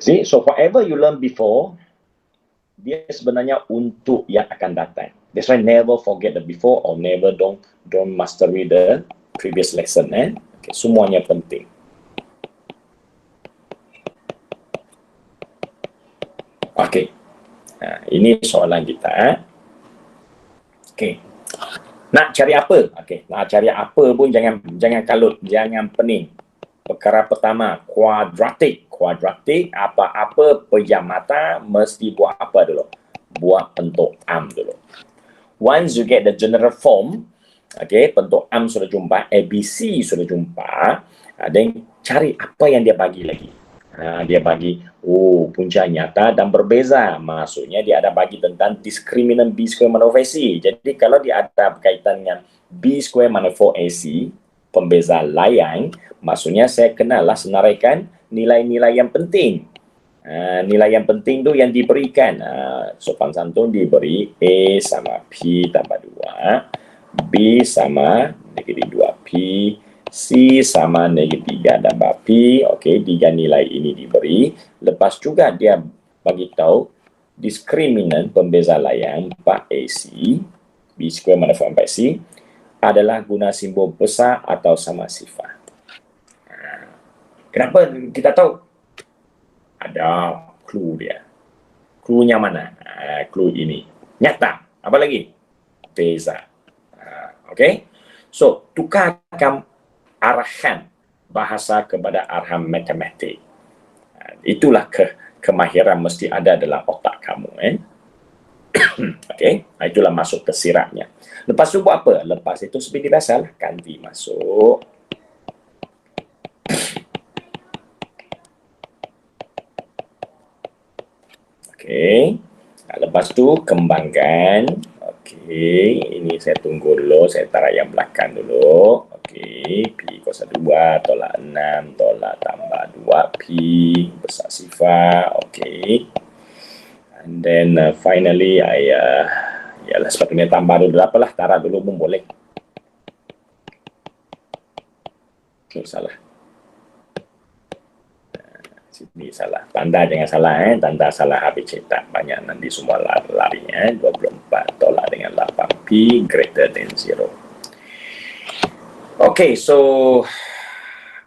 See, so whatever you learn before, dia sebenarnya untuk yang akan datang. That's why never forget the before or never don't mastery the previous lesson. Okay, semuanya penting. Okay, ini soalan kita. Okay, nak cari apa? Okay, nak cari apa pun jangan kalut, jangan pening. Perkara pertama, kuadratik. Kuadratik, apa-apa pejam mata mesti buat apa dulu? Buat bentuk am dulu. Once you get the general form, okay, bentuk am sudah jumpa, ABC sudah jumpa, then cari apa yang dia bagi lagi. Dia bagi, punca nyata dan berbeza. Maksudnya dia ada bagi tentang diskriminan B square mana 4AC. Jadi kalau dia ada berkaitan dengan B square mana 4AC, pembeza layan, maksudnya saya kenalah senaraikan nilai-nilai yang penting. Nilai yang penting tu yang diberikan. Sopan santun diberi A sama P tambah 2, B sama negatif 2P, C sama negatif 3 tambah P. Okey, 3 nilai ini diberi. Lepas juga dia bagi tahu diskriminan pembeza layan 4AC, B square mana 4AC, adalah guna simbol besar atau sama sifat. Kenapa kita tahu? Ada clue dia. Clue-nya mana? Clue ini. Nyata. Apa lagi? Beza. Okey? So, tukarkan arahan bahasa kepada arahan matematik. Itulah kemahiran mesti ada dalam otak kamu. Okey? Itulah masuk ke sirapnya. Lepas tu buat apa? Lepas itu seperti biasa lah. Ganti masuk. Okey. Lepas tu kembangkan. Okey. Ini saya tunggu dulu. Saya tarik yang belakang dulu. Okey. P kuasa 2 tolak 6 tolak tambah 2P besar sifar. Okey. And then finally Yalah, sepatutnya tambah dulu apalah, taruh dulu pun boleh. Okay, salah. Sini salah. Tanda jangan salah, tanda salah habis cetak. Banyak nanti semua lari, 24 tolak dengan 8P greater than 0. Okay, so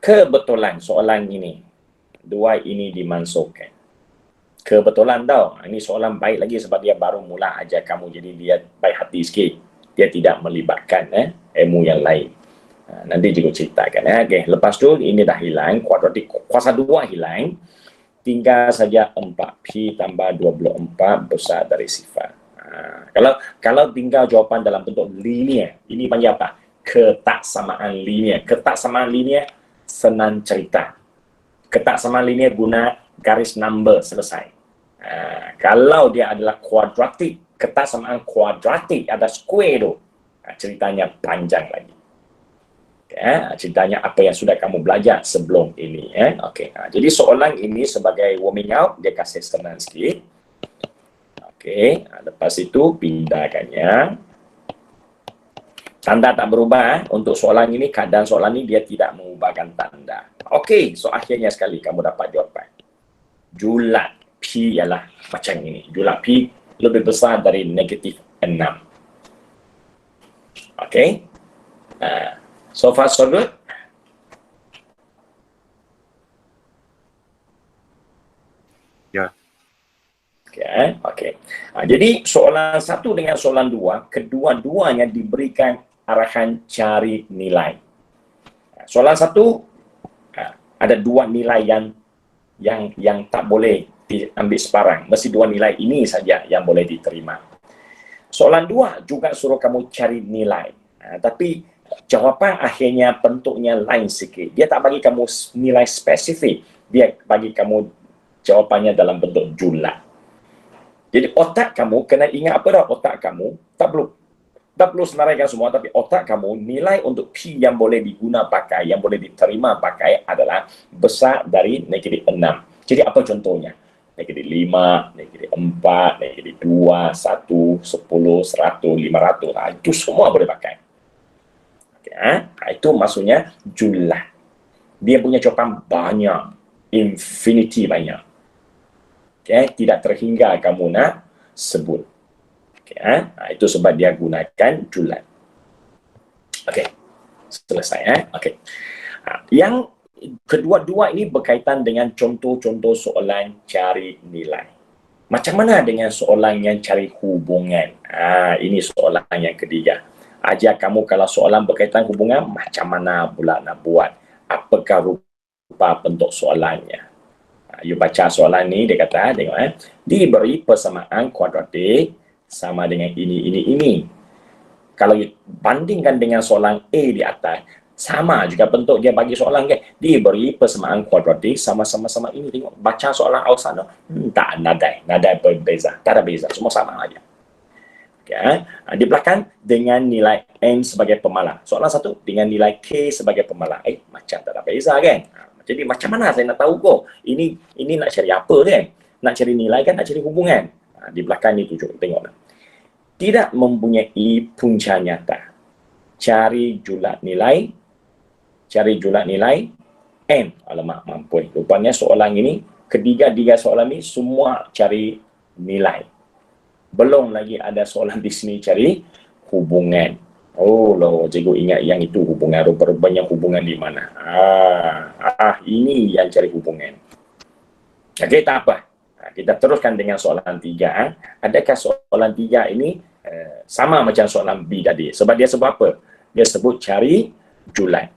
kebetulan soalan ini, dua ini dimasukkan. Kebetulan tau, ini soalan baik lagi sebab dia baru mula ajar kamu, jadi dia baik hati sikit. Dia tidak melibatkan ilmu yang lain. Nanti juga ceritakan. Okay. Lepas tu ini dah hilang, kuadratik kuasa 2 hilang, tinggal saja 4P tambah 24 besar dari sifar. Kalau tinggal jawapan dalam bentuk linear, ini panggil apa? Ketaksamaan linear. Ketaksamaan linear senang cerita. Ketaksamaan linear guna garis number, selesai. Kalau dia adalah kuadratik, ketaksamaan kuadratik ada square tu, ceritanya panjang lagi. Ceritanya apa yang sudah kamu belajar sebelum ini. Okay. Jadi soalan ini sebagai warming up, dia kasih senang sikit. Okay. Lepas itu pindahkannya. Tanda tak berubah. Untuk soalan ini, keadaan soalan ini dia tidak mengubahkan tanda. Okay. So akhirnya sekali kamu dapat jawapan. Julat P ialah macam ini. Julat P lebih besar dari negatif 6. Okay. So far so good. Ya. Okay. Jadi soalan 1 dengan soalan 2, kedua-duanya diberikan arahan cari nilai. Soalan 1 ada 2 nilai yang tak boleh diambil sebarang. Mesti 2 nilai ini saja yang boleh diterima. Soalan 2 juga suruh kamu cari nilai. Tapi jawapan akhirnya bentuknya lain sikit. Dia tak bagi kamu nilai spesifik. Dia bagi kamu jawapannya dalam bentuk julat. Jadi otak kamu kena ingat apa dah? Otak kamu tak perlu senaraikan semua, tapi otak kamu nilai untuk P yang boleh diguna pakai, yang boleh diterima pakai adalah besar dari negatif 6. Jadi apa contohnya? Negatif 5, negatif 4, negatif 2, 1, 10, 100, 500. Itu semua boleh pakai. Itu maksudnya julat. Dia punya jawapan banyak, infinity banyak. Tidak terhingga kamu nak sebut. Itu sebab dia gunakan julat. Selesai. Yang kedua-dua ini berkaitan dengan contoh-contoh soalan cari nilai. Macam mana dengan soalan yang cari hubungan? Ini soalan yang ketiga. Ajar kamu kalau soalan berkaitan hubungan, macam mana pula nak buat? Apakah rupa bentuk soalannya? You baca soalan ni, dia kata, tengok diberi persamaan kuadratik sama dengan ini. Kalau you bandingkan dengan soalan A di atas, sama juga bentuk dia bagi soalan kan. Diberi persamaan kuadratik sama-sama ini. Tengok, baca soalan awal sana, tak nadai berbeza. Tak ada beza, semua sama aja. Di belakang dengan nilai N sebagai pemalang. Soalan 1 dengan nilai K sebagai pemalang. Macam tak ada beza kan? Jadi macam mana saya nak tahu kok? Ini nak cari apa kan? Nak cari nilai kan, nak cari hubungan. Di belakang ni tunjuk, tengoklah. Tidak mempunyai punca nyata. Cari julat nilai N. Alamak, mampus. Rupanya soalan ini, ketiga soalan ni semua cari nilai. Belum lagi ada soalan di sini cari hubungan. Oh loh, cikgu ingat yang itu hubungan. Rupanya hubungan di mana? Ini yang cari hubungan. Okey, tak apa. Kita teruskan dengan soalan 3. Adakah soalan 3 ini sama macam soalan B tadi? Sebab dia sebut apa? Dia sebut cari julat.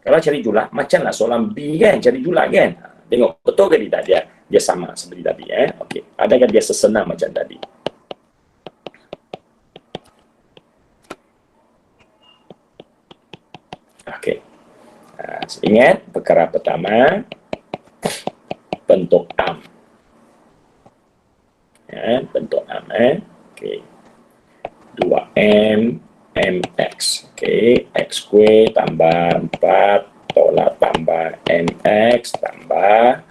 Kalau cari julat, macamlah soalan B kan? Cari julat kan? Tengok, betul ke tidak dia sama seperti tadi? Okey. Adakah dia sesenang macam tadi? Okey. Ingat perkara pertama bentuk am. Bentuk am. Okey. 2m mx. Okey, x kuih tambah 4 tolak tambah mx tambah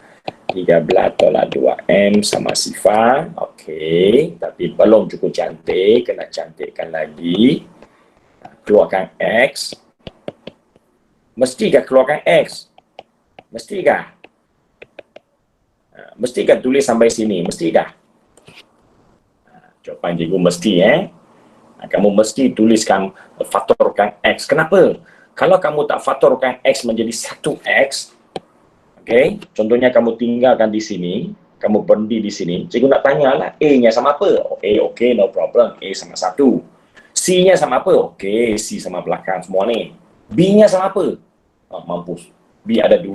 13 tolak 2M sama sifar. Okey, tapi belum cukup cantik, kena cantikkan lagi. Keluarkan X. Mestikah keluarkan X? Mestikah? Mestikah tulis sampai sini? Mestikah? Jawapan cikgu mesti kamu mesti tuliskan faktorkan X. Kenapa? Kalau kamu tak faktorkan X menjadi 1X, okay, contohnya kamu tinggalkan di sini, kamu berhenti di sini, cikgu nak tanyalah A-nya sama apa? A, okay, no problem. A sama 1. C-nya sama apa? Okay, C sama belakang semua ni. B-nya sama apa? Mampus. B ada 2.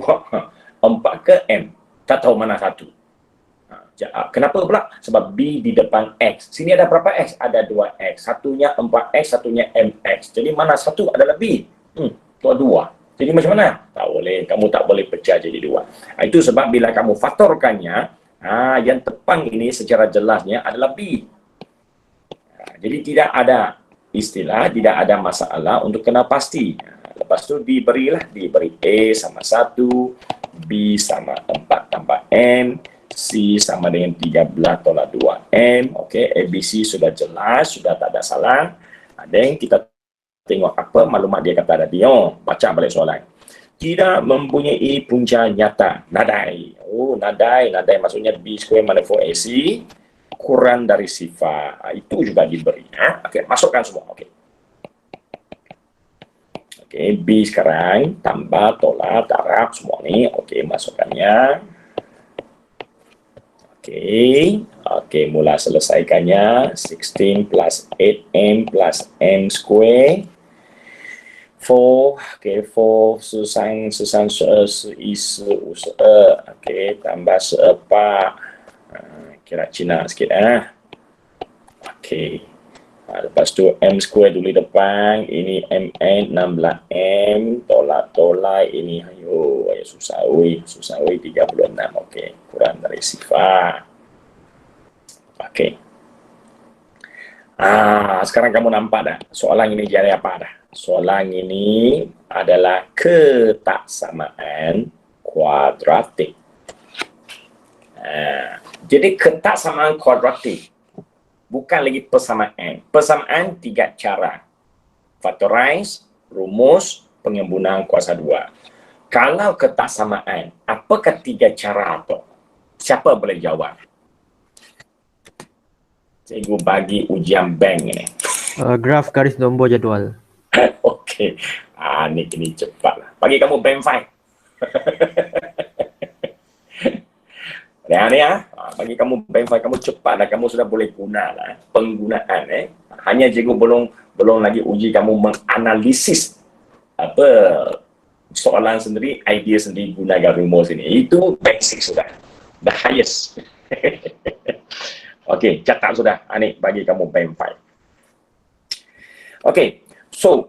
4 ke M? Tak tahu mana 1. Kenapa pula? Sebab B di depan X. Sini ada berapa X? Ada 2X. Satunya 4X, satunya MX. Jadi mana satu adalah B? Itu 2. Jadi macam mana? Tak boleh. Kamu tak boleh pecah jadi 2. Itu sebab bila kamu faktorkannya, yang depan ini secara jelasnya adalah B. Jadi tidak ada istilah, tidak ada masalah untuk kena pasti. Lepas tu diberi A sama 1, B sama 4 tambah M, C sama dengan 13 tolak 2M. Okey, ABC sudah jelas, sudah tak ada salah. Dan kita tengok apa maklumat dia kata tadi. Baca balik soalan. Tidak mempunyai punca nyata. Nadai. Nadai maksudnya B² mana 4AC kurang dari sifar. Itu juga diberi. Okey, masukkan semua. Okey. Okey, B sekarang tambah, tolak, darab semua ni. Okey, masukkannya. Okey, mula selesaikannya. 16 plus 8M plus M square. 4, 4 susang 12 okey, tambah 4. Kira Cina sikit. Okey. Lepas tu M square dulu depan. Ini MN 16M. Tolak. Ini ayo susah oi 36. Okey, kurang dari sifar. Okey. Sekarang kamu nampak dah soalan ini jadi apa dah? Soalan ini adalah ketaksamaan kuadratik. Jadi ketaksamaan kuadratik bukan lagi persamaan. Persamaan 3 cara. Factorize, rumus, pengembunaan kuasa 2. Kalau ketaksamaan, apakah 3 cara tu? Siapa boleh jawab? Cikgu bagi ujian bank ni. Graf garis nombor jadual. Okey. Ini cepat lah. Bagi kamu bank 5. Bagi kamu bank 5, kamu cepat lah. Kamu sudah boleh guna lah. Penggunaan hanya cikgu belum lagi uji kamu menganalisis apa soalan sendiri, idea sendiri gunakan rumus ini. Itu basic sudah. The highest. Okey, catat sudah. Ini bagi kamu bank 5. Okey, so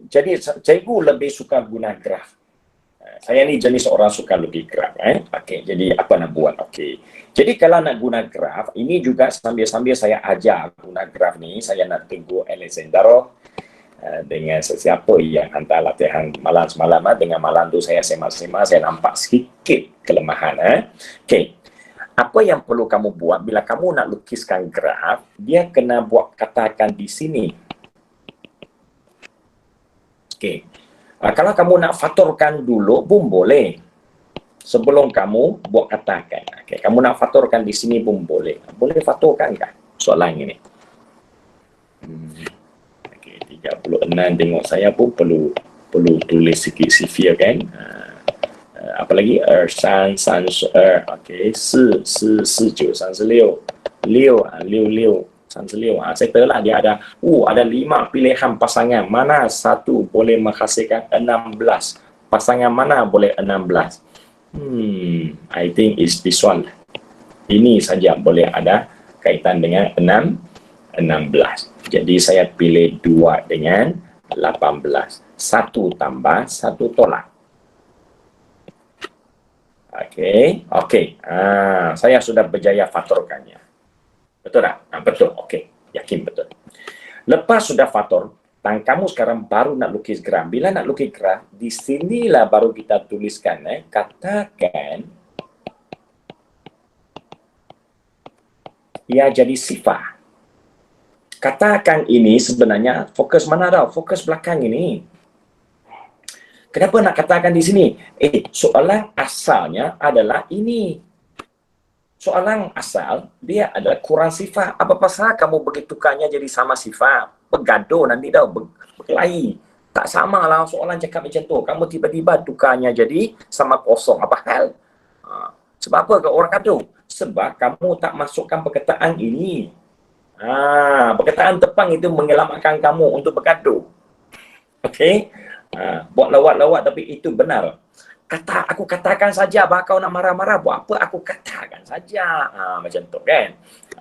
jadi cikgu lebih suka guna graf. Saya ni jenis orang suka lebih graf. Okey, jadi apa nak buat? Okey. Jadi kalau nak guna graf, ini juga sambil-sambil saya ajar guna graf ni, saya nak tegur Alexander dengan sesiapa yang hantar latihan malam semalam. Dengan malam tu saya semak-semak, saya nampak sedikit kelemahan. Okey. Apa yang perlu kamu buat bila kamu nak lukiskan graf, dia kena buat katakan di sini. Okey. Kalau kamu nak faktorkan dulu pun boleh. Sebelum kamu buat katakan. Okey, kamu nak faktorkan di sini pun boleh. Boleh faktorkan kah soalan ini? Okey, 36 tengok saya pun perlu tulis sikit sifir kan. Apa lagi? 3 32 okey 4 4 4 9 36 6 36 saya telah dia ada 5 pilihan pasangan, mana satu boleh menghasilkan 16, pasangan mana boleh 16. I think is this one. Ini saja boleh ada kaitan dengan 16. Jadi saya pilih 2 dengan 18. 1 tambah 1 tolak. Okey. Saya sudah berjaya faktorkannya. Betul tak? Betul. Okey. Yakin betul. Lepas sudah faktor, Kamu sekarang baru nak lukis graf. Bila nak lukis graf, di sinilah baru kita tuliskan, katakan ia jadi sifar. Katakan ini sebenarnya fokus mana tau? Fokus belakang ini. Kenapa nak katakan di sini? Soalan asalnya adalah ini. Soalan asal, dia adalah kurang sifar. Apa pasal kamu bertukarnya jadi sama sifar? Bergaduh nanti tau, berkelahi. Tak sama lah soalan cakap macam tu. Kamu tiba-tiba tukarnya jadi sama kosong. Apa hal? Sebab apa ke orang gaduh? Sebab kamu tak masukkan perkataan ini. Perkataan tepang itu menyelamatkan kamu untuk bergaduh. Okey? Buat lawak-lawak tapi itu benar. Aku katakan saja, bah kau nak marah-marah, buat apa aku katakan saja. Macam tu kan.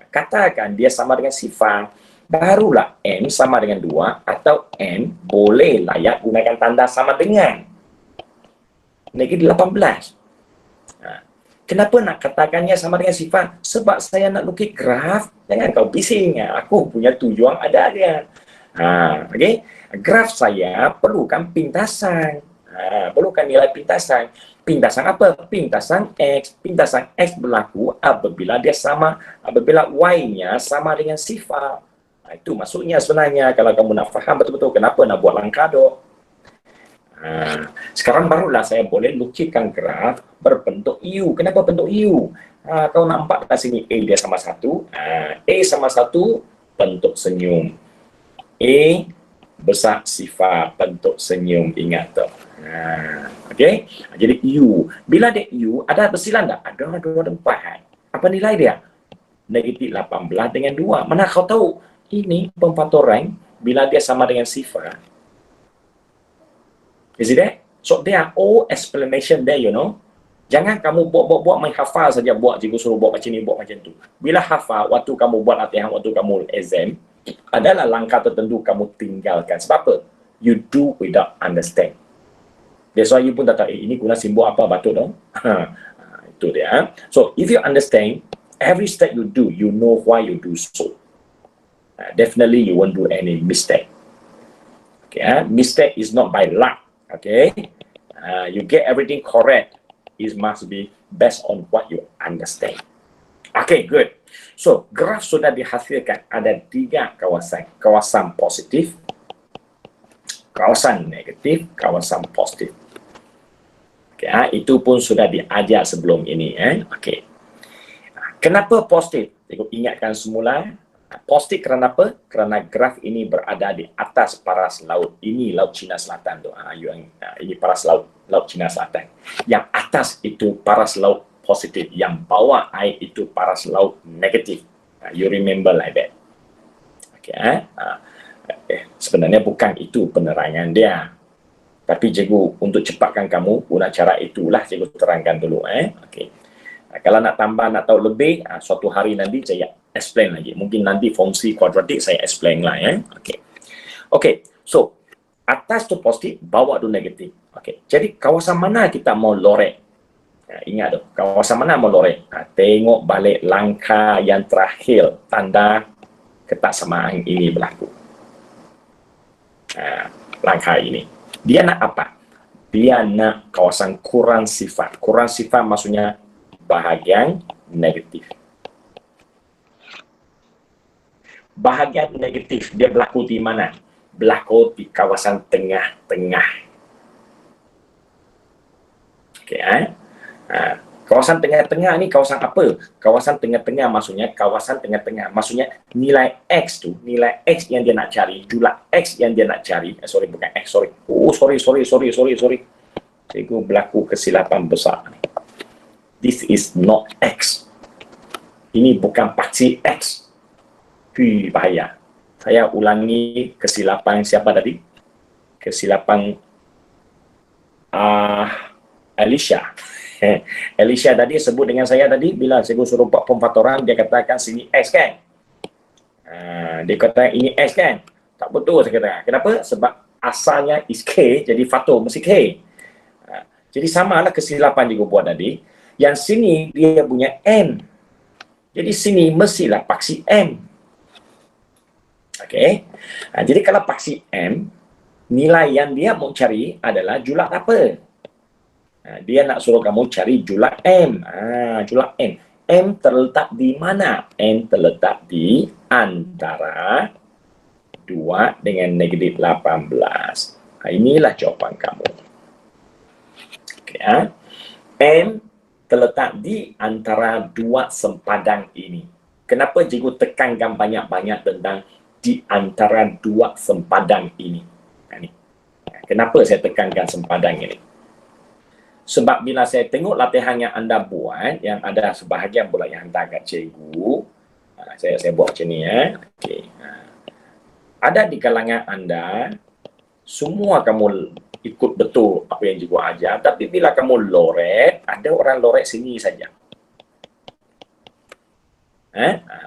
Katakan dia sama dengan sifar, barulah N sama dengan 2 atau N boleh layak gunakan tanda sama dengan negatif 18. Kenapa nak katakannya sama dengan sifar? Sebab saya nak lukis graf. Jangan kau bising. Aku punya tujuan ada dia. Okey. Graf saya perlukan pintasan. Perlukan nilai pintasan. Pintasan apa? Pintasan X. Pintasan X berlaku apabila apabila Y-nya sama dengan sifar. Itu maksudnya sebenarnya. Kalau kamu nak faham betul-betul kenapa nak buat langkah tu. Sekarang barulah saya boleh lukiskan graf berbentuk U. Kenapa bentuk U? Kau nampak kat sini A dia sama 1. A sama 1 bentuk senyum. A besar sifar bentuk senyum. Ingat tu. Okey. Jadi U. Bila ada U, ada bersilan tak? Ada 2 tempat. Apa nilai dia? Negatif 18 dengan 2. Mana kau tahu? Ini pemfaktoran bila dia sama dengan sifar. Is it that? So there are all explanation there, you know. Jangan kamu buat main hafal saja, buat cikgu suruh buat macam ni, buat macam tu. Bila hafal, waktu kamu buat latihan, waktu kamu exam, adalah langkah tertentu kamu tinggalkan. Sebab apa? You do without understand. That's why you pun tak tahu, ini guna simbol apa, betul dong? Itu dia. So, if you understand, every step you do, you know why you do so. Definitely, you won't do any mistake. Okay, mistake is not by luck. Okay, you get everything correct. It must be based on what you understand. Okay, good. So, graf sudah dihasilkan. Ada 3 kawasan. Kawasan positif, kawasan negatif, kawasan positif. Okay, itu pun sudah diajar sebelum ini. Okay. Kenapa positif? Cikgu ingatkan semula. Positif kerana apa? Kerana graf ini berada di atas paras laut. Ini Laut Cina Selatan tu. Ini paras Laut Cina Selatan. Yang atas itu paras laut positif. Yang bawah air itu paras laut negatif. You remember like that. Okay. Sebenarnya bukan itu penerangan dia. Tapi cikgu untuk cepatkan kamu guna cara itulah cikgu terangkan dulu. Okay. Kalau nak tambah, nak tahu lebih, suatu hari nanti saya explain lagi. Mungkin nanti fungsi kuadratik saya explain lah. Okay. So, atas tu positif, bawah tu negatif. Okay. Jadi, kawasan mana kita mau lorek? Ingat tu, kawasan mana mau lorek? Tengok balik langkah yang terakhir, tanda ketaksamaan ini berlaku. Langkah ini. Dia nak apa? Dia nak kawasan kurang sifar. Kurang sifar maksudnya bahagian negatif. Bahagian negatif dia berlaku di mana? Berlaku di kawasan tengah-tengah. Okey, kawasan tengah-tengah ni kawasan apa? Kawasan tengah-tengah maksudnya kawasan tengah-tengah. Maksudnya nilai X tu, nilai X yang dia nak cari, jumlah X yang dia nak cari. Bukan X, sorry. Sorry. Cikgu berlaku kesilapan besar ni. This is not X. Ini bukan paksi X. Bahaya. Saya ulangi kesilapan siapa tadi? Kesilapan Alicia. Alicia tadi sebut dengan saya tadi, bila saya suruh buat pemfaktoran, dia katakan sini X kan? Dia kata ini X kan? Tak betul saya kata. Kenapa? Sebab asalnya is K, jadi faktor mesti K. Jadi samalah kesilapan dia buat tadi. Yang sini dia punya N. Jadi sini mestilah paksi N. Okey. Jadi kalau paksi M, nilai yang dia mau cari adalah julat apa? Dia nak suruh kamu cari julat M. Julat M. M terletak di mana? M terletak di antara 2 dengan negatif 18. Inilah jawapan kamu. Okay, M terletak di antara 2 sempadan ini. Kenapa cikgu tekankan banyak-banyak tentang di antara 2 sempadan ini? Kenapa saya tekankan sempadan ini? Sebab bila saya tengok latihan yang anda buat, yang ada sebahagian pula yang hantar kat cikgu, saya buat macam ni. Okay. Ada di kalangan anda, semua kamu ikut betul apa yang cikgu ajar, tapi bila kamu lorek, ada orang lorek sini saja.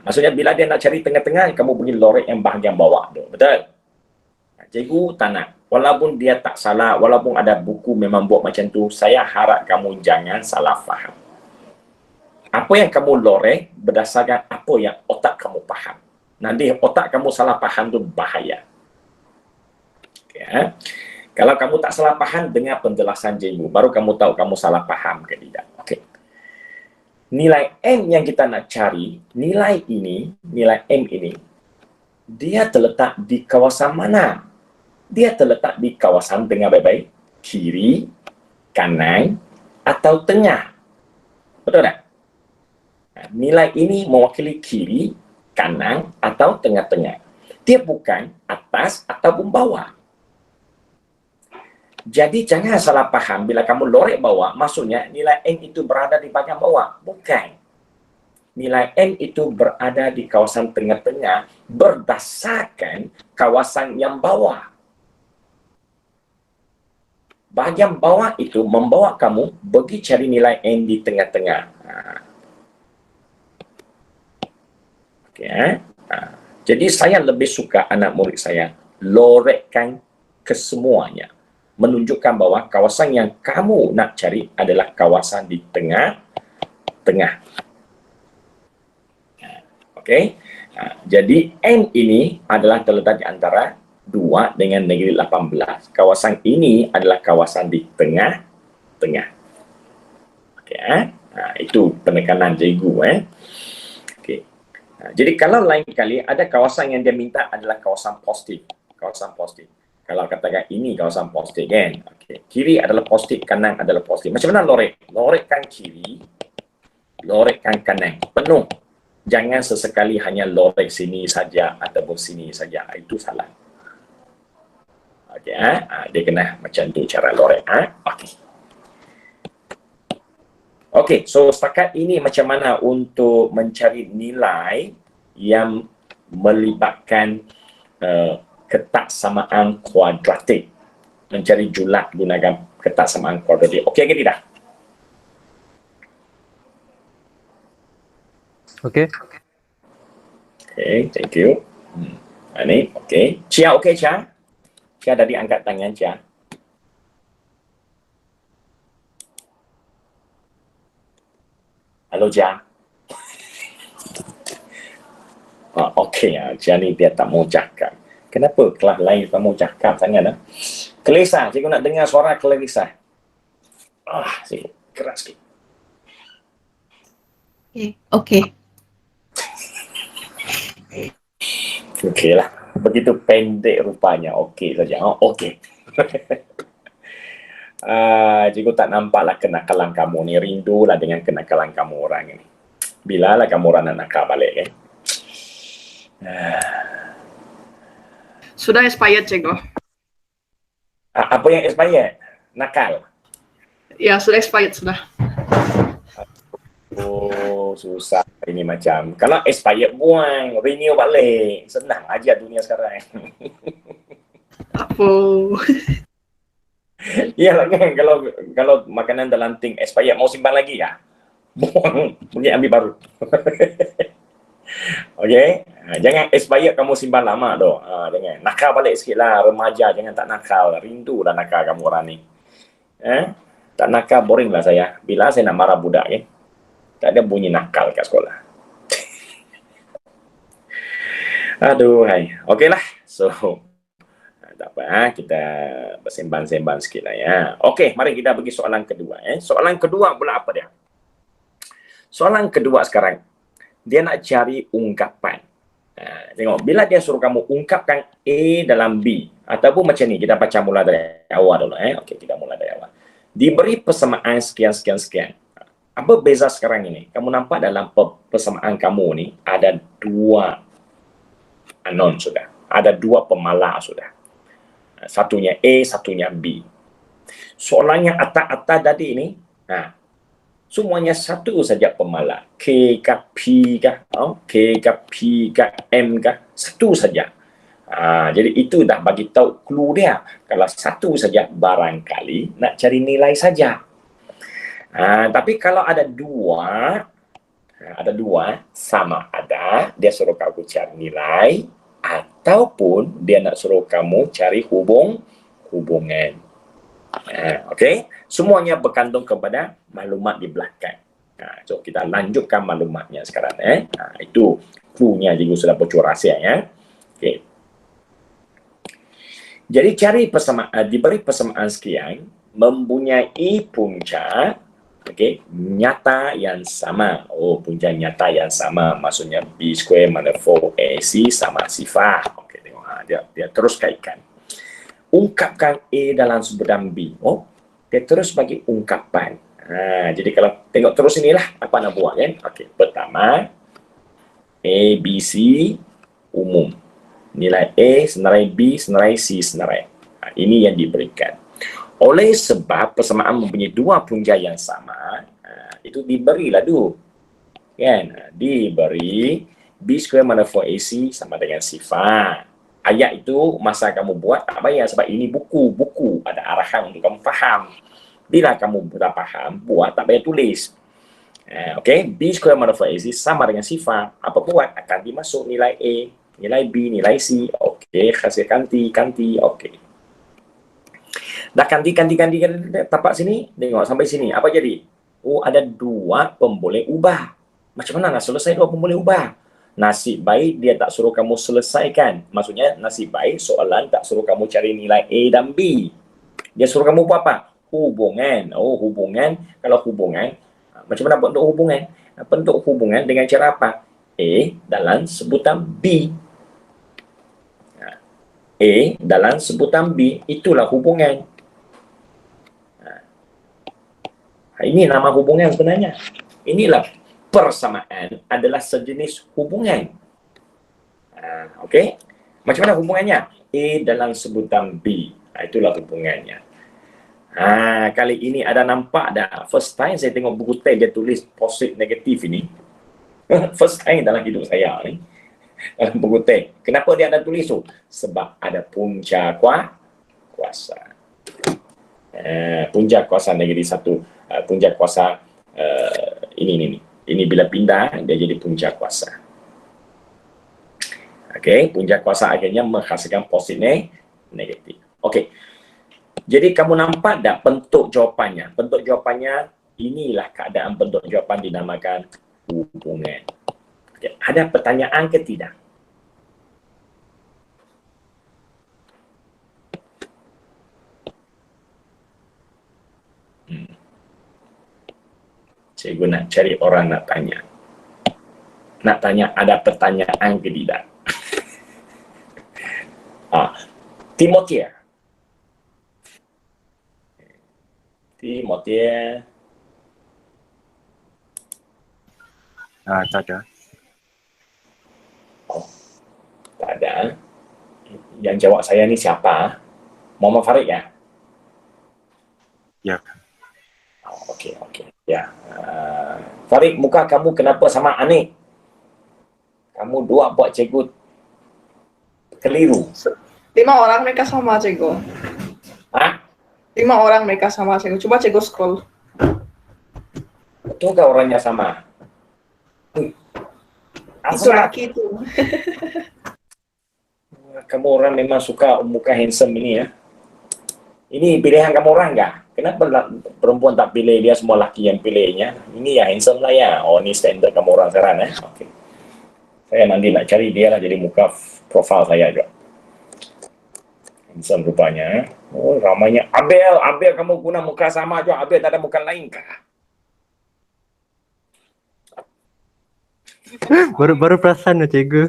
Maksudnya bila dia nak cari tengah-tengah, kamu pergi lorek yang bahagian bawah tu. Betul? Cikgu tak nak. Walaupun dia tak salah, walaupun ada buku memang buat macam tu, saya harap kamu jangan salah faham. Apa yang kamu lorek berdasarkan apa yang otak kamu faham. Nanti otak kamu salah faham tu bahaya. Okay, Kalau kamu tak salah faham, dengar penjelasan cikgu. Baru kamu tahu kamu salah faham ke tidak. Okay. Nilai M yang kita nak cari, nilai M ini, dia terletak di kawasan mana? Dia terletak di kawasan tengah baik-baik, kiri, kanan, atau tengah. Betul tak? Nilai ini mewakili kiri, kanan, atau tengah-tengah. Dia bukan atas ataupun bawah. Jadi jangan salah faham bila kamu lorek bawah, maksudnya nilai M itu berada di bahagian bawah. Bukan. Nilai M itu berada di kawasan tengah-tengah berdasarkan kawasan yang bawah. Bahagian bawah itu membawa kamu pergi cari nilai M di tengah-tengah. Okay, Jadi saya lebih suka anak murid saya lorekkan kesemuanya. Menunjukkan bahawa kawasan yang kamu nak cari adalah kawasan di tengah-tengah. Okey. Jadi M ini adalah terletak di antara 2 dengan negatif 18. Kawasan ini adalah kawasan di tengah-tengah. Okey, itu penekanan cikgu. Okey. Jadi kalau lain kali ada kawasan yang dia minta adalah kawasan positif. Kawasan positif. Kalau katakan ini kawasan positif kan. Okey. Kiri adalah positif, kanan adalah positif. Macam mana lorek? Lorekkan kiri, lorekkan kanan. Penuh. Jangan sesekali hanya lorek sini saja ataupun sini saja. Itu salah. Okey, dia kena macam tu cara lorek. Okey. Okey, so setakat ini macam mana untuk mencari nilai yang melibatkan ketaksamaan kuadratik. Mencari julat gunakan ketaksamaan kuadratik. Okey ke tidak? Okay. Okay, thank you. Ini, okay. Chia, okay, Chia? Chia tadi angkat tangan, Chia. Halo, Chia. Okey, Chia ni dia tak mau cakap. Kenapa kelas lain tak mau cakap sangat? Kelisa, cikgu nak dengar suara Kelisa. Sikit, keras sikit. Okay. Okey lah. Begitu pendek rupanya. Okey saja. Okey. Cikgu tak nampaklah kenakalan kamu ni. Rindulah dengan kenakalan kamu orang ni. Bilalah kamu orang nak nakal balik kan? Sudah expired, cikgu. Apa yang expired? Nakal? Ya, sudah expired, sudah. Oh, susah ini macam. Kalau expired buang, renew balik. Senang aja dunia sekarang. Apa? Iyalah kan, kalau makanan dalam ting expired mau simpan lagi ya? Buang, pergi ambil baru. Okey, jangan expired kamu simpan lama tu. Jangan. Nakal balik sikitlah, remaja jangan tak nakal. Rindu dah nakal kamu orang ni. Tak nakal boring lah saya. Bila saya nak marah budak tak ada bunyi nakal kat sekolah. Aduh, hai. Okeylah. So, tak apa, kita bersembang-sembang sikit lah ya. Okey, mari kita pergi soalan kedua. Soalan kedua pula apa dia? Soalan kedua sekarang, dia nak cari ungkapan. Tengok, bila dia suruh kamu ungkapkan A dalam B, ataupun macam ni, kita baca mula dari awal dulu. Okey, kita mula dari awal. Diberi persamaan sekian. Apa beza sekarang ini? Kamu nampak dalam persamaan kamu ni, ada dua anon sudah. Ada dua pemalar sudah. Satunya A, satunya B. Soalan yang atas-atas tadi ni, semuanya satu saja pemalar. K kah, P kah, K kah, P kah, M kah, satu saja. Jadi itu dah bagi tahu clue dia. Kalau satu saja barangkali nak cari nilai saja. Tapi kalau ada dua sama ada dia suruh kamu cari nilai ataupun dia nak suruh kamu cari hubungan. Okey, semuanya bergantung kepada maklumat di belakang. So kita lanjutkan maklumatnya sekarang. Itu clue-nya cikgu sudah bocor rahsia ya. Okey. Jadi cari diberi persamaan sekian mempunyai punca nyata yang sama. Punca nyata yang sama maksudnya B square mana 4AC sama sifar. Okey, tengok dia terus kaitkan. Ungkapkan A dalam sebutan B. Dia terus bagi ungkapan. Jadi kalau tengok terus inilah apa nak buat kan. Okey, pertama A, B, C umum. Nilai A senarai B senarai C senarai. Ini yang diberikan. Oleh sebab persamaan mempunyai dua punca yang sama, itu diberilah tu. Kan? Diberi B square mana 4AC sama dengan sifar. Ayat itu masa kamu buat tak payah sebab ini buku ada arahan untuk kamu faham. Bila kamu dah faham, buat tak payah tulis. Okey, B square mana 4AC sama dengan sifar. Apa buat? Akan dimasuk nilai A, nilai B, nilai C. Okey, hasil ganti. Okey. Dah ganti tapak sini, tengok sampai sini. Apa jadi? Ada dua pemboleh ubah. Macam mana nak selesai dua pemboleh ubah? Nasib baik dia tak suruh kamu selesaikan. Maksudnya nasib baik soalan tak suruh kamu cari nilai A dan B. Dia suruh kamu buat apa? Hubungan. Hubungan. Kalau hubungan, macam mana bentuk hubungan? Bentuk hubungan dengan cara apa? A dalam sebutan B. A dalam sebutan B, itulah hubungan. Ini nama hubungan sebenarnya. Inilah persamaan adalah sejenis hubungan. Okey. Macam mana hubungannya? A dalam sebutan B. Itulah hubungannya. Kali ini ada nampak dah. First time saya tengok buku teks dia tulis positif negatif ini. First time dalam hidup saya ni. Dalam buku teks. Kenapa dia ada tulis tu? Sebab ada punca kuasa. Punca kuasa negeri satu. Punca kuasa ini bila pindah dia jadi punca kuasa. Okey, punca kuasa akhirnya menghasilkan positif negatif. Okey. Jadi kamu nampak tak bentuk jawapannya? Bentuk jawapannya inilah keadaan bentuk jawapan dinamakan hubungan. Okey, ada pertanyaan ke tidak? Cikgu nak cari orang nak tanya. Nak tanya ada pertanyaan ke tidak? Timothée. Tak ada. Tak ada. Yang jawab saya ni siapa? Muhammad Farid ya? Ya. Okey. Ya. Farid, muka kamu kenapa sama Anik? Kamu dua buat cikgu keliru. 5 orang mereka sama cikgu. 5 orang mereka sama cikgu. Coba cikgu scroll. Betul ke orangnya sama? Itu laki itu. Kamu orang memang suka muka handsome ini ya. Ini pilihan kamu orang enggak? Kenapa perempuan tak pilih dia, semua laki yang pilihnya? Ini ya handsome lah ya. Ini standard kamu orang sekarang Okey. Saya nanti nak cari dia lah jadi muka profil saya juga. Handsome rupanya. Oh, ramainya. Abel kamu guna muka sama juga. Abel tak ada muka lain kah? Baru perasan loh cikgu.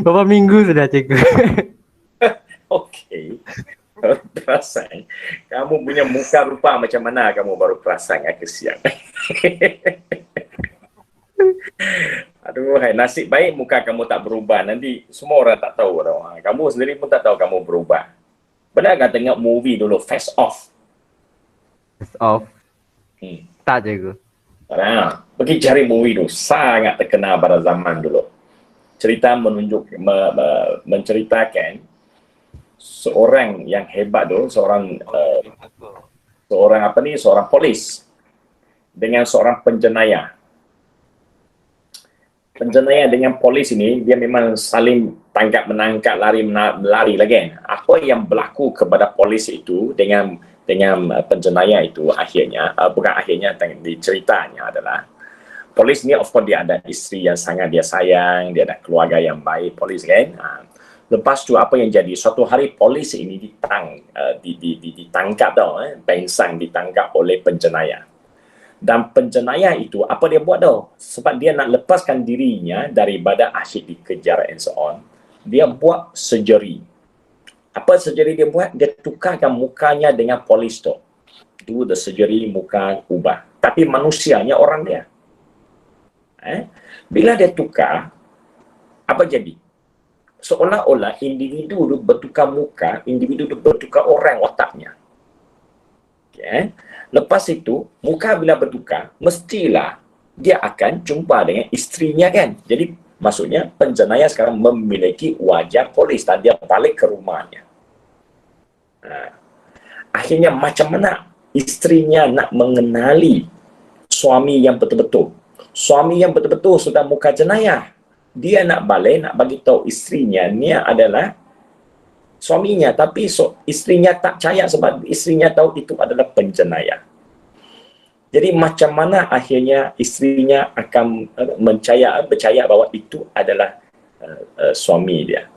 Berapa minggu sudah cikgu. Okey. Baru perasan. Kamu punya muka rupa macam mana kamu baru perasan? Kesian. Aduh, nasib baik muka kamu tak berubah. Nanti semua orang tak tahu. Kamu sendiri pun tak tahu kamu berubah. Pernah kan tengok movie dulu, Face Off? Face Off. Tak cikgu. Nah, pergi cari movie dulu. Sangat terkenal pada zaman dulu. Cerita menceritakan seorang yang hebat dulu, seorang polis dengan seorang penjenayah. Penjenayah dengan polis ini, dia memang saling tangkap menangkap, lari lah kan. Apa yang berlaku kepada polis itu dengan penjenayah itu akhirnya, bukan akhirnya, di ceritanya adalah polis ni of course dia ada isteri yang sangat dia sayang, dia ada keluarga yang baik, polis kan. Lepas tu apa yang jadi, suatu hari polis ini ditangkap tau, pengsan ditangkap oleh penjenayah. Dan penjenayah itu apa dia buat tau? Sebab dia nak lepaskan dirinya daripada asyik dikejar and so on. Dia buat surgery. Apa surgery dia buat? Dia tukarkan mukanya dengan polis tu. Do the surgery, muka ubah. Tapi manusianya orang dia. Bila dia tukar, apa jadi? Seolah-olah individu itu bertukar muka, individu itu bertukar orang otaknya. Okay. Lepas itu, muka bila bertukar, mestilah dia akan jumpa dengan isterinya kan. Jadi, maksudnya penjenayah sekarang memiliki wajah polis dan dia balik ke rumahnya. Akhirnya macam mana isterinya nak mengenali suami yang betul-betul? Suami yang betul-betul sudah muka jenayah. Dia nak balik, nak bagi tahu isterinya, ni adalah suaminya, tapi isterinya tak percaya sebab isterinya tahu itu adalah penjenayah. Jadi macam mana akhirnya isterinya akan percaya bahawa itu adalah suami dia.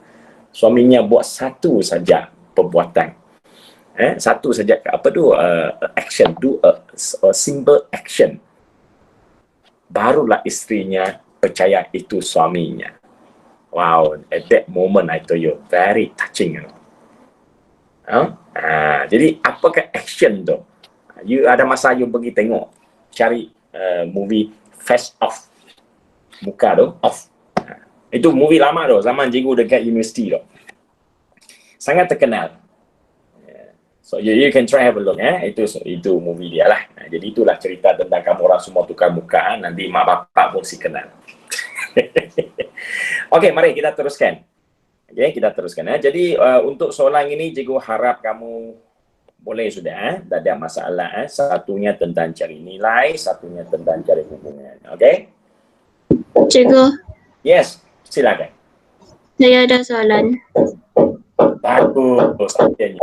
Suaminya buat satu saja perbuatan. Satu saja action, do a simple action. Barulah isterinya percaya itu suaminya. Wow, at that moment I tell you, very touching. Jadi apakah action tu? You ada masa you pergi tengok, cari movie Face Off. Muka tu, off. Itu movie lama tu, zaman cikgu dekat universiti tu. Sangat terkenal. So you can try have a look. Itu movie dia lah. Jadi itulah cerita tentang kamu orang semua tukar muka. Nanti mak bapak pun si kenal. Okey, mari kita teruskan. Kita teruskan. Jadi untuk soalan ini cikgu harap kamu boleh sudah, tak ada masalah. Satunya tentang cari nilai, satunya tentang cari hubungan. Okey? Cikgu, Yes, silakan. saya ada soalan. Bagus, akhirnya.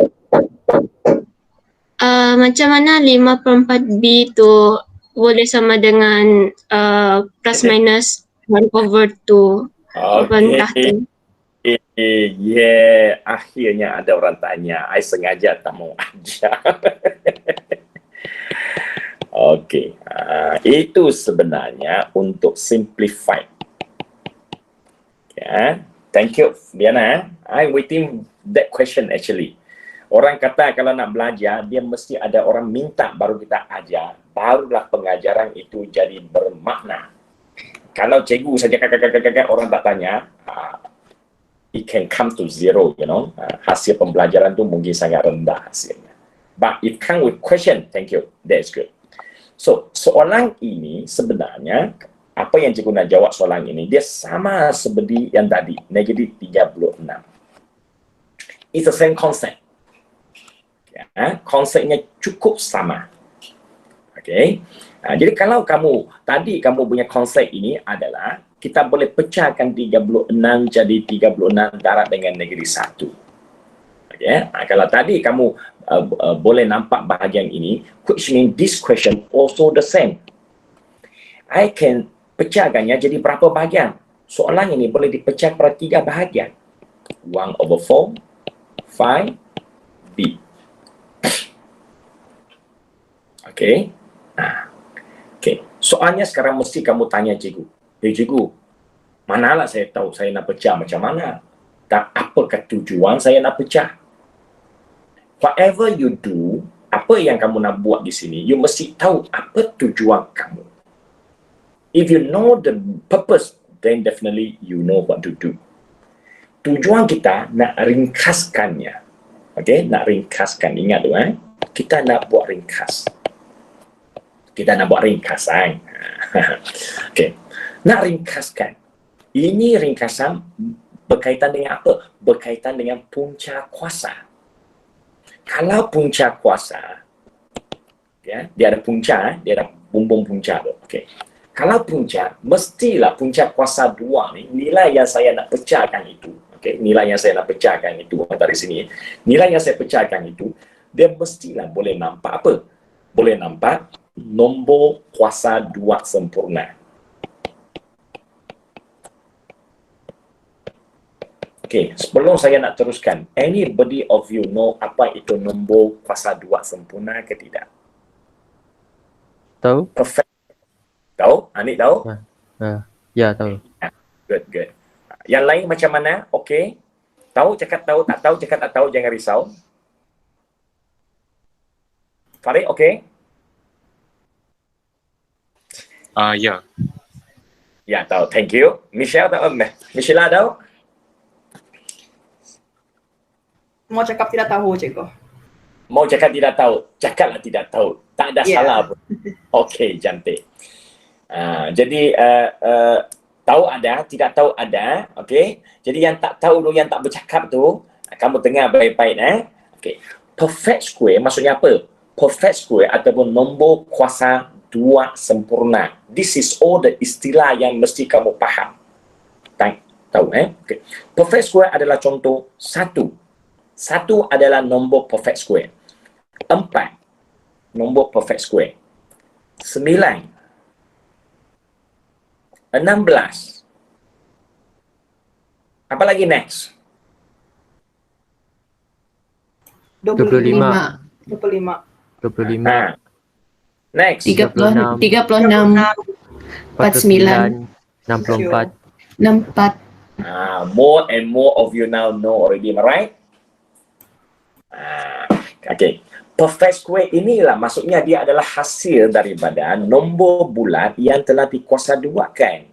Macam mana 5/4B tu boleh sama dengan plus minus 1/2 bantah tu? Akhirnya ada orang tanya. I sengaja tak mau ajar. Okey. Itu sebenarnya untuk simplify. Thank you, Diana. I'm waiting that question actually. Orang kata kalau nak belajar, dia mesti ada orang minta baru kita ajar. Barulah pengajaran itu jadi bermakna. Kalau cikgu saja kakak orang tak tanya, it can come to zero, you know. Hasil pembelajaran tu mungkin sangat rendah hasilnya. But if come with question, thank you, that's good. So, soalan ini sebenarnya, apa yang cikgu nak jawab soalan ini, dia sama seperti yang tadi, negatif 36. It's the same concept. Konsepnya cukup sama. Okay. Jadi kalau tadi kamu punya konsep ini adalah kita boleh pecahkan 36 jadi 36 darab dengan negeri 1. Okay. Kalau tadi kamu boleh nampak bahagian ini, which means this question also the same. I can pecahkannya jadi berapa bahagian? Soalan ini boleh dipecah pada 3 bahagian. 1/4, 5, B. Okey. Okey. Soalnya sekarang mesti kamu tanya cikgu. Cikgu, manalah saya tahu saya nak pecah macam mana? Dan apakah tujuan saya nak pecah? Whatever you do, apa yang kamu nak buat di sini, you mesti tahu apa tujuan kamu. If you know the purpose, then definitely you know what to do. Tujuan kita nak ringkaskannya. Okey, nak ringkaskan. Ingat tu, kita nak buat ringkas. Kita nak buat ringkasan. Okey. Nak ringkaskan. Ini ringkasan berkaitan dengan apa? Berkaitan dengan punca kuasa. Kalau punca kuasa, ya, dia ada punca, dia ada bumbung punca tu. Okey. Kalau punca, mestilah punca kuasa 2 ni, nilai yang saya nak pecahkan itu. Okey, nilai yang saya nak pecahkan itu dari sini. Nilai yang saya pecahkan itu, dia mestilah boleh nampak apa? Boleh nampak nombor kuasa 2 sempurna. Okey, sebelum saya nak teruskan, anybody of you know apa itu nombor kuasa 2 sempurna ke tidak? Tahu? Perfect. Tahu? Anik tahu? Ya, tahu. Good, good. Yang lain macam mana? Okey. Tahu, cakap tahu, tak tahu, cakap tak tahu, jangan risau. Farid, okey? Ya. Ya, tahu. Thank you. Michelle tahu? Michelle tahu? Mau cakap tidak tahu, cikgu. Mau cakap tidak tahu, cakaplah tidak tahu. Tak ada salah pun. Okey, cantik. Jadi, tahu ada, tidak tahu ada. Okey. Jadi, yang tak tahu tu, yang tak bercakap tu, kamu dengar baik-baik. Okey. Perfect square maksudnya apa? Perfect square ataupun nombor kuasa 2 sempurna. This is all the istilah yang mesti kamu faham. Tahu, Okay. Perfect square adalah contoh 1. 1 adalah nombor perfect square. 4, nombor perfect square. 9, 16. Apa lagi next? 25. 25. Next. 36, 49, 64. 64. More and more of you now know already, am I right? Okay. Perfect square inilah maksudnya dia adalah hasil daripada nombor bulat yang telah dikuasa 2-kan.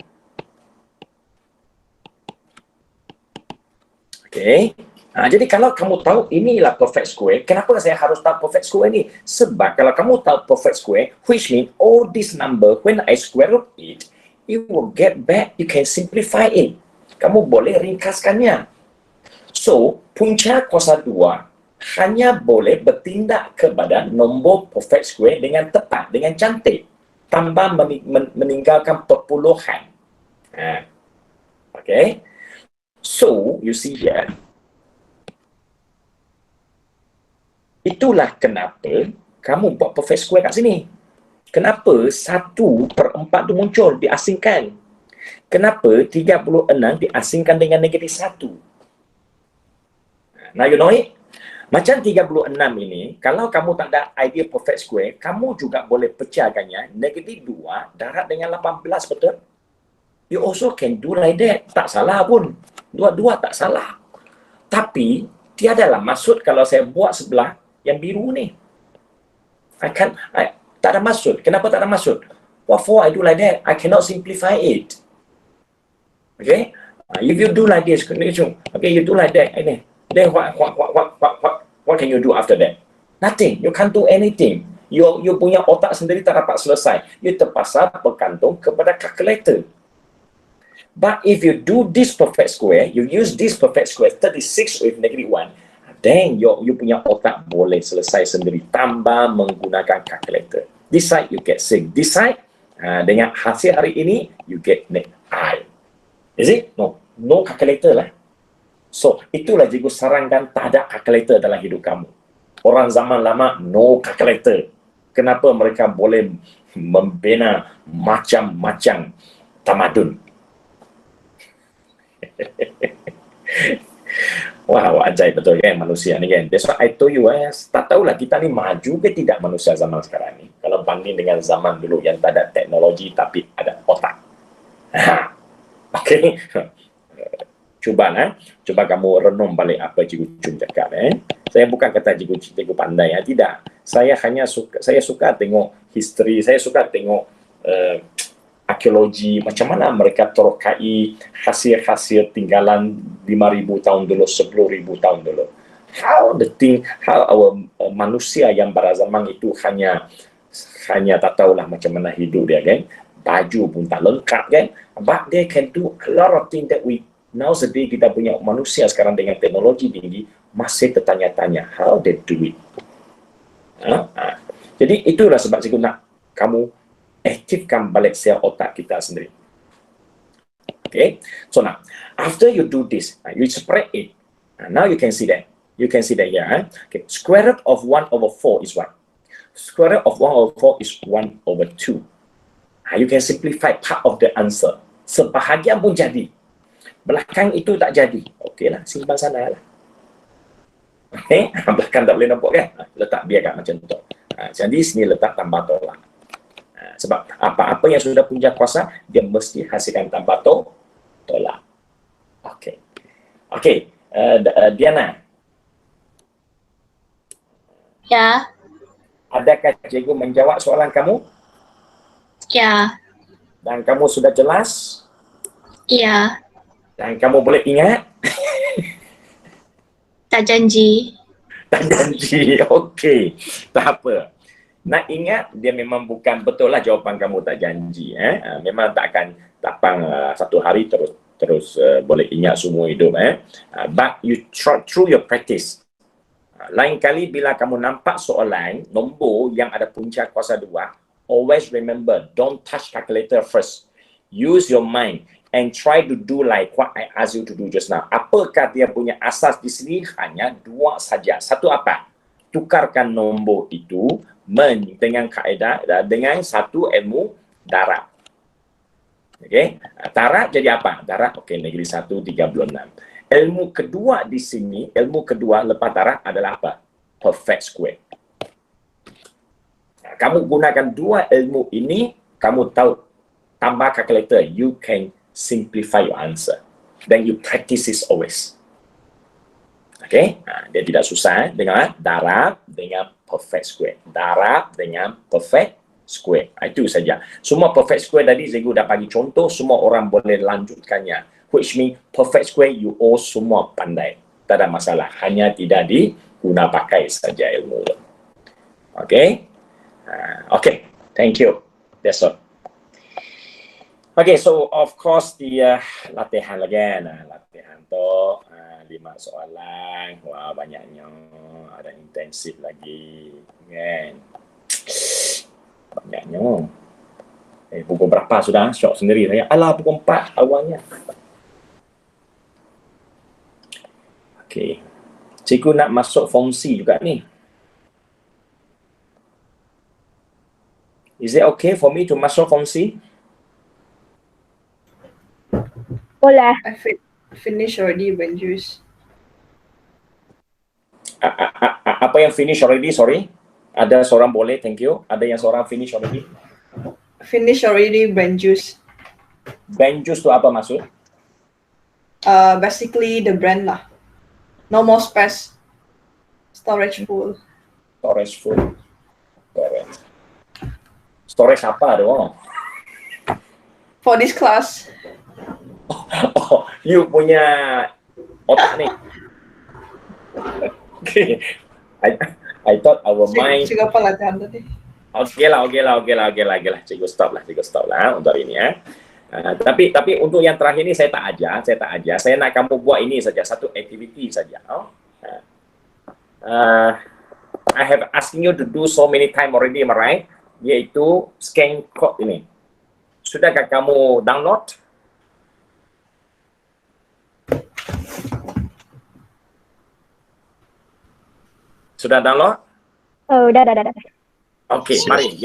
Okay. Jadi kalau kamu tahu inilah perfect square, kenapa saya harus tahu perfect square ni? Sebab kalau kamu tahu perfect square, which means all this number, when I square root it, you will get back, you can simplify it. Kamu boleh ringkaskannya. So, punca kuasa 2 hanya boleh bertindak kepada nombor perfect square dengan tepat, dengan cantik, tanpa meninggalkan perpuluhan. Okay. So, you see here, itulah kenapa kamu buat perfect square kat sini. Kenapa 1/4 tu muncul, diasingkan? Kenapa 36 diasingkan dengan negatif 1? Now you know it? Macam 36 ini, kalau kamu tak ada idea perfect square, kamu juga boleh pecahkannya negatif 2 darab dengan 18, betul? You also can do like that. Tak salah pun. Dua-dua tak salah. Tapi, tiadalah maksud kalau saya buat sebelah yang biru ni. Tak ada maksud. Kenapa tak ada maksud? What for I do like that? I cannot simplify it. Okay? If you do like this, okay, you do like that, then what can you do after that? Nothing. You can't do anything. You punya otak sendiri tak dapat selesai. You terpaksa bergantung kepada calculator. But if you do this perfect square, you use this perfect square, 36 with negative 1, then you punya otak boleh selesai sendiri tanpa menggunakan calculator. This side you get 6. This side, dengan hasil hari ini, you get I. Is it? No calculator lah. So, itulah cikgu sarankan tak ada calculator dalam hidup kamu. Orang zaman lama, no calculator. Kenapa mereka boleh membina macam-macam tamadun. Wow, ajaib betul kan manusia ni kan. That's why I told you, tak tahulah kita ni maju ke tidak manusia zaman sekarang ni. Kalau banding dengan zaman dulu yang tak ada teknologi tapi ada otak. Okay. Cuba kamu renung balik apa Cikgu Chun cakap. Saya bukan kata cikgu pandai, tidak. Saya suka tengok history, saya suka tengok arkeologi, macam mana mereka terokai hasil-hasil tinggalan 5,000 tahun dulu, 10,000 tahun dulu. How our manusia yang berzaman itu hanya tak tahulah macam mana hidup dia kan. Baju pun tak lengkap kan. But they can do a lot of things that we nowadays kita punya manusia sekarang dengan teknologi tinggi masih tertanya-tanya how they do it. Jadi itulah sebab saya nak kamu aktifkan balik sel otak kita sendiri. Okay, so now after you do this, you spread it. Now you can see that. You can see that here. Okay, square root of 1/4 is what? Square root of 1/4 is 1/2. You can simplify part of the answer. Sebahagian pun jadi. Belakang itu tak jadi. Okeylah, simpan sana lah. Okay, belakang tak boleh nampak kan? Letak biarkan macam tu. Jadi sini letak tambah tolak. Sebab apa-apa yang sudah punya kuasa, dia mesti hasilkan tambah tolak. Okey. Okey, Diana. Ya. Adakah cikgu menjawab soalan kamu? Ya. Dan kamu sudah jelas? Ya. Dan kamu boleh ingat? Tak janji. Tak janji. Okey. Tak apa. Nak ingat, dia memang bukan betul lah jawapan kamu tak janji. Memang tak akan satu hari terus boleh ingat semua hidup. But you try through your practice. Lain kali bila kamu nampak soalan, nombor yang ada punca kuasa 2, always remember, don't touch calculator first. Use your mind and try to do like what I asked you to do just now. Apakah dia punya asas di sini? Hanya 2 saja. Satu apa? Tukarkan nombor itu dengan kaedah dengan satu ilmu darab. Okey, darab jadi apa? Darab okey, negeri 1/36. Ilmu kedua di sini, ilmu kedua lepas darab adalah apa? Perfect square. Kamu gunakan 2 ilmu ini, kamu tahu tambah calculator, you can simplify your answer. Then you practice this always. Okay, dia tidak susah dengan darab dengan perfect square. Darab dengan perfect square. Itu saja. Semua perfect square tadi cikgu dah bagi contoh, semua orang boleh lanjutkannya. Which mean perfect square you all semua pandai. Tak ada masalah. Hanya tidak diguna pakai saja ilmu. Okay? Okay. Thank you. That's all. Okay, so of course latihan lagi. Latihan tu 5 soalan. Wah, banyaknya. Ada intensif lagi. Kan? Banyaknya. Pukul berapa sudah? Syok sendiri saya. Alah, pukul 4 awalnya. Okay. Cikgu nak masuk form C juga ni. Is it okay for me to masuk form C? Boleh. I finish already, Benjus. Apa yang finish already? Sorry. Ada seorang boleh, thank you. Ada yang seorang finish already? Finish already, Benjus. Benjus tu apa maksud? Basically the brand lah. No more space. Storage full. Storage full. Storage apa tu? For this class. Oh, you punya otak ni. Okay. I thought our mind. Cikgu apa latihan tadi? Okay lah. Cikgu stop lah untuk hari ni. Tapi untuk yang terakhir ni saya tak ajar. Saya nak kamu buat ini saja, satu aktiviti saja. I have asking you to do so many time already, am I right? Iaitu scan code ini. Sudahkah kamu download? Sudah download? Oh, dah. Okey, mari.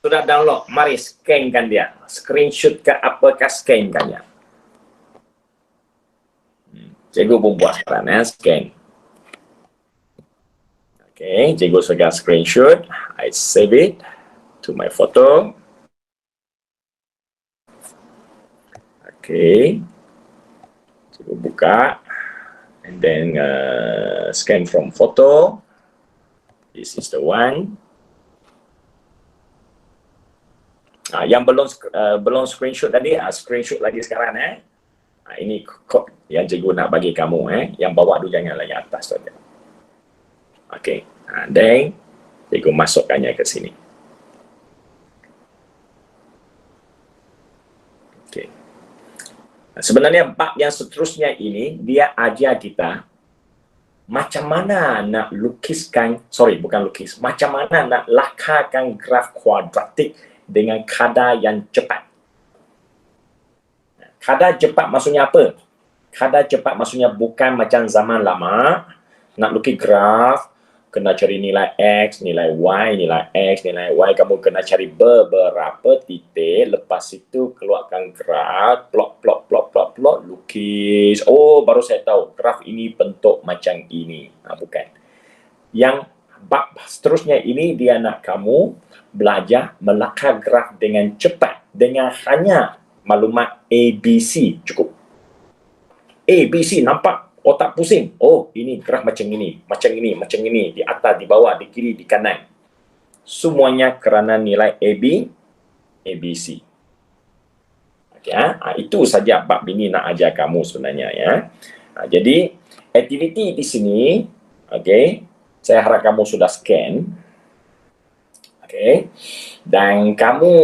Sudah download, mari scankan dia. Screenshot ke apakah scankan dia. Cikgu pun buat sekarang scan. Okay, cikgu sudah screenshot. I save it to my photo. Okay. Cikgu buka. And then scan from photo. This is the one. Yang belum screenshot tadi, screenshot lagi sekarang ini kod yang cikgu nak bagi kamu yang bawah tu jangan lagi atas saja. Okey, then cikgu masukkannya ke sini. Okey. Sebenarnya bab yang seterusnya ini dia ajar kita macam mana nak lukiskan, macam mana nak lakarkan graf kuadratik dengan kadar yang cepat. Kadar cepat maksudnya apa? Kadar cepat maksudnya bukan macam zaman lama, nak lukis graf, kena cari nilai X, nilai Y, nilai X, nilai Y, kamu kena cari beberapa titik, lepas itu keluarkan graf, plot, lukis. Oh, baru saya tahu, graf ini bentuk macam ini. Bukan. Yang bab seterusnya ini, dia nak kamu belajar melakar graf dengan cepat dengan hanya maklumat ABC cukup. ABC nampak otak pusing. Oh, ini graf macam ini, macam ini, macam ini, di atas, di bawah, di kiri, di kanan. Semuanya kerana nilai ABC. Okay, itu saja bab ini nak ajar kamu sebenarnya ya. Jadi aktiviti di sini, okay, saya harap kamu sudah scan. Okay. Dan kamu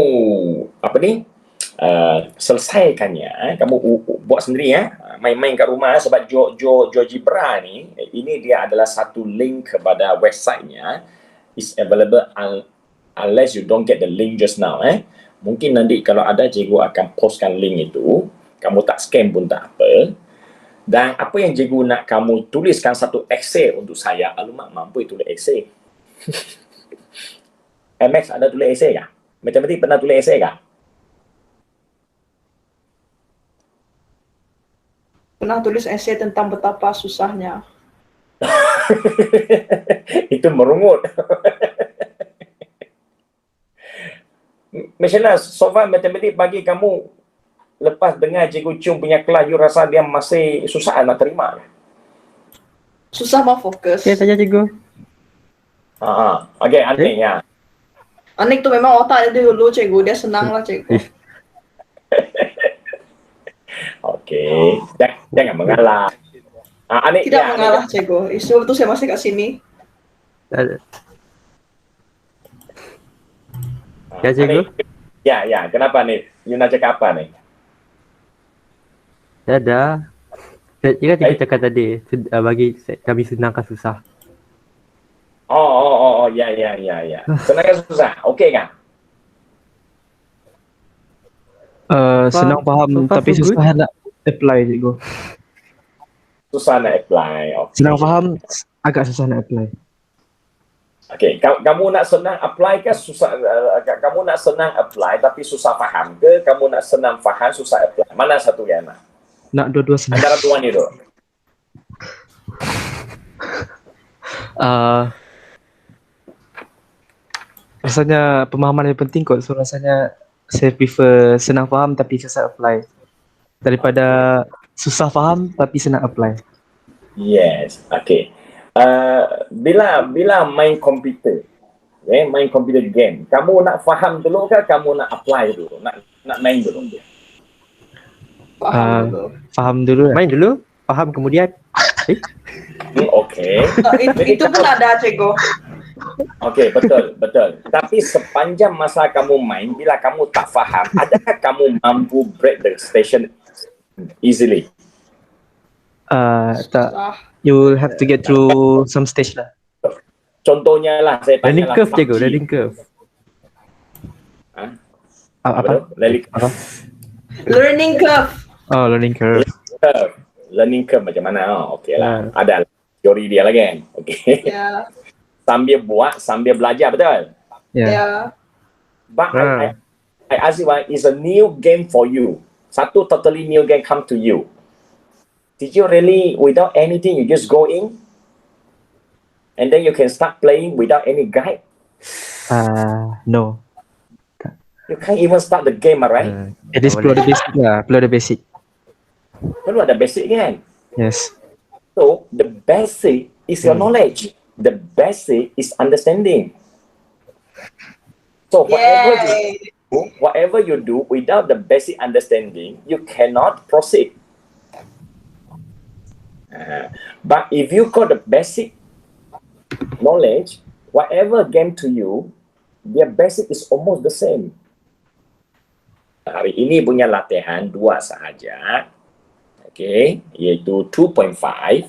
selesaikannya, kamu buat sendiri ya, main-main kat rumah sebab GeoGebra ni, ini dia adalah satu link kepada websitenya, is available unless you don't get the link just now Mungkin nanti kalau ada cikgu akan postkan link itu, kamu tak scan pun tak apa. Dan apa yang cikgu nak kamu tuliskan satu essay untuk saya. Alamak, mampu tulis essay. MX ada tulis essay kah? Matematik pernah tulis essay kah? Pernah tulis esai tentang betapa susahnya. Itu merungut. Macam mana so far matematik bagi kamu lepas dengar cikgu Chung punya kelas, you rasa dia masih susah nak terima? Susah mau fokus. Okay saja cikgu. Okey, Anik ya. Anik tu memang otak dia dulu cikgu, dia senang lah cikgu. Okey, jangan mengalah. Anik Tidak ya, mengalah cikgu. Isu tu saya masih kat sini. Ya cikgu. Ya, kenapa nih? You nak cakap apa nih? Ya dah. Ingat cikgu cakap tadi, bagi kami senangkan susah. Oh, ya. Senang susah, okey kan? Senang faham tapi so susah nak apply cikgu. Susah nak apply. Okay. Senang faham, agak susah nak apply. Okey, kamu nak senang apply ke susah? Kamu nak senang apply tapi susah faham ke? Kamu nak senang faham susah apply? Mana satu yang nak? Nak dua-dua senang. Antara dua ni tu. Rasanya pemahaman yang penting kot. So rasanya saya prefer senang faham tapi susah apply daripada susah faham tapi senang apply. Yes, okey. Bila main komputer, main komputer game, kamu nak faham dulu ke kamu nak apply dulu? Nak main dulu? Faham dulu. Faham dulu. Main dulu, faham kemudian. Okey. Itu pun ada cikgu. Okey, betul. Tapi sepanjang masa kamu main, bila kamu tak faham, adakah kamu mampu break the station easily? Tak. Ah, You will have to get through some stage lah. Contohnya lah, saya tanya Learning lah. curve cikgu, learning curve. Apa? learning curve. Oh, learning curve. Learning curve macam mana? Okey lah. Ada teori dia lagi kan? Okey. Ya. Sambil buat, sambil belajar, betul? Yeah. Ya. But I ask you, it's a new game for you. Satu totally new game come to you. Did you really, without anything, you just go in? And then you can start playing without any guide? No. You can't even start the game, right? At least keluar the basic lah, keluar the basic. Kan ada basic kan? Yes. So, the basic is your knowledge. The basic is understanding. So, whatever you do without the basic understanding, you cannot proceed. But if you got the basic knowledge, whatever game to you, their basic is almost the same. Hari ini punya latihan 2 sahaja. Okay, iaitu 2.5.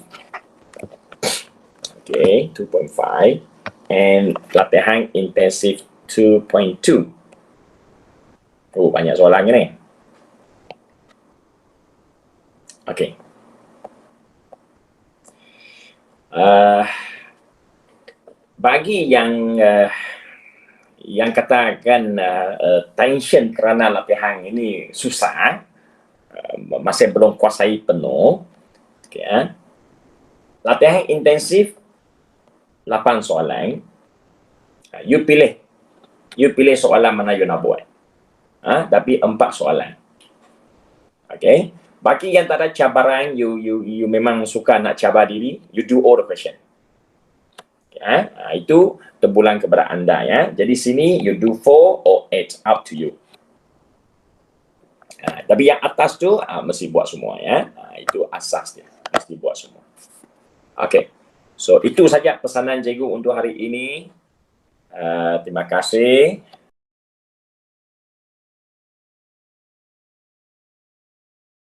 Okay, 2.5. And latihan intensif 2.2. Oh, banyak soalan ni. Okay. Bagi yang katakan tension kerana latihan ini susah, masih belum kuasai penuh, okay, latihan intensif 8 soalan, you pilih soalan mana you nak buat, tapi 4 soalan. Okay, bagi yang tak ada cabaran, you memang suka nak cabar diri, you do all the question. Okay, itu terpulang kepada anda ya. Jadi sini you do 4 or 8, up to you. Tapi yang atas tu mesti buat semua ya. Itu asas dia, mesti buat semua. Okay, so itu saja pesanan cikgu untuk hari ini. Terima kasih.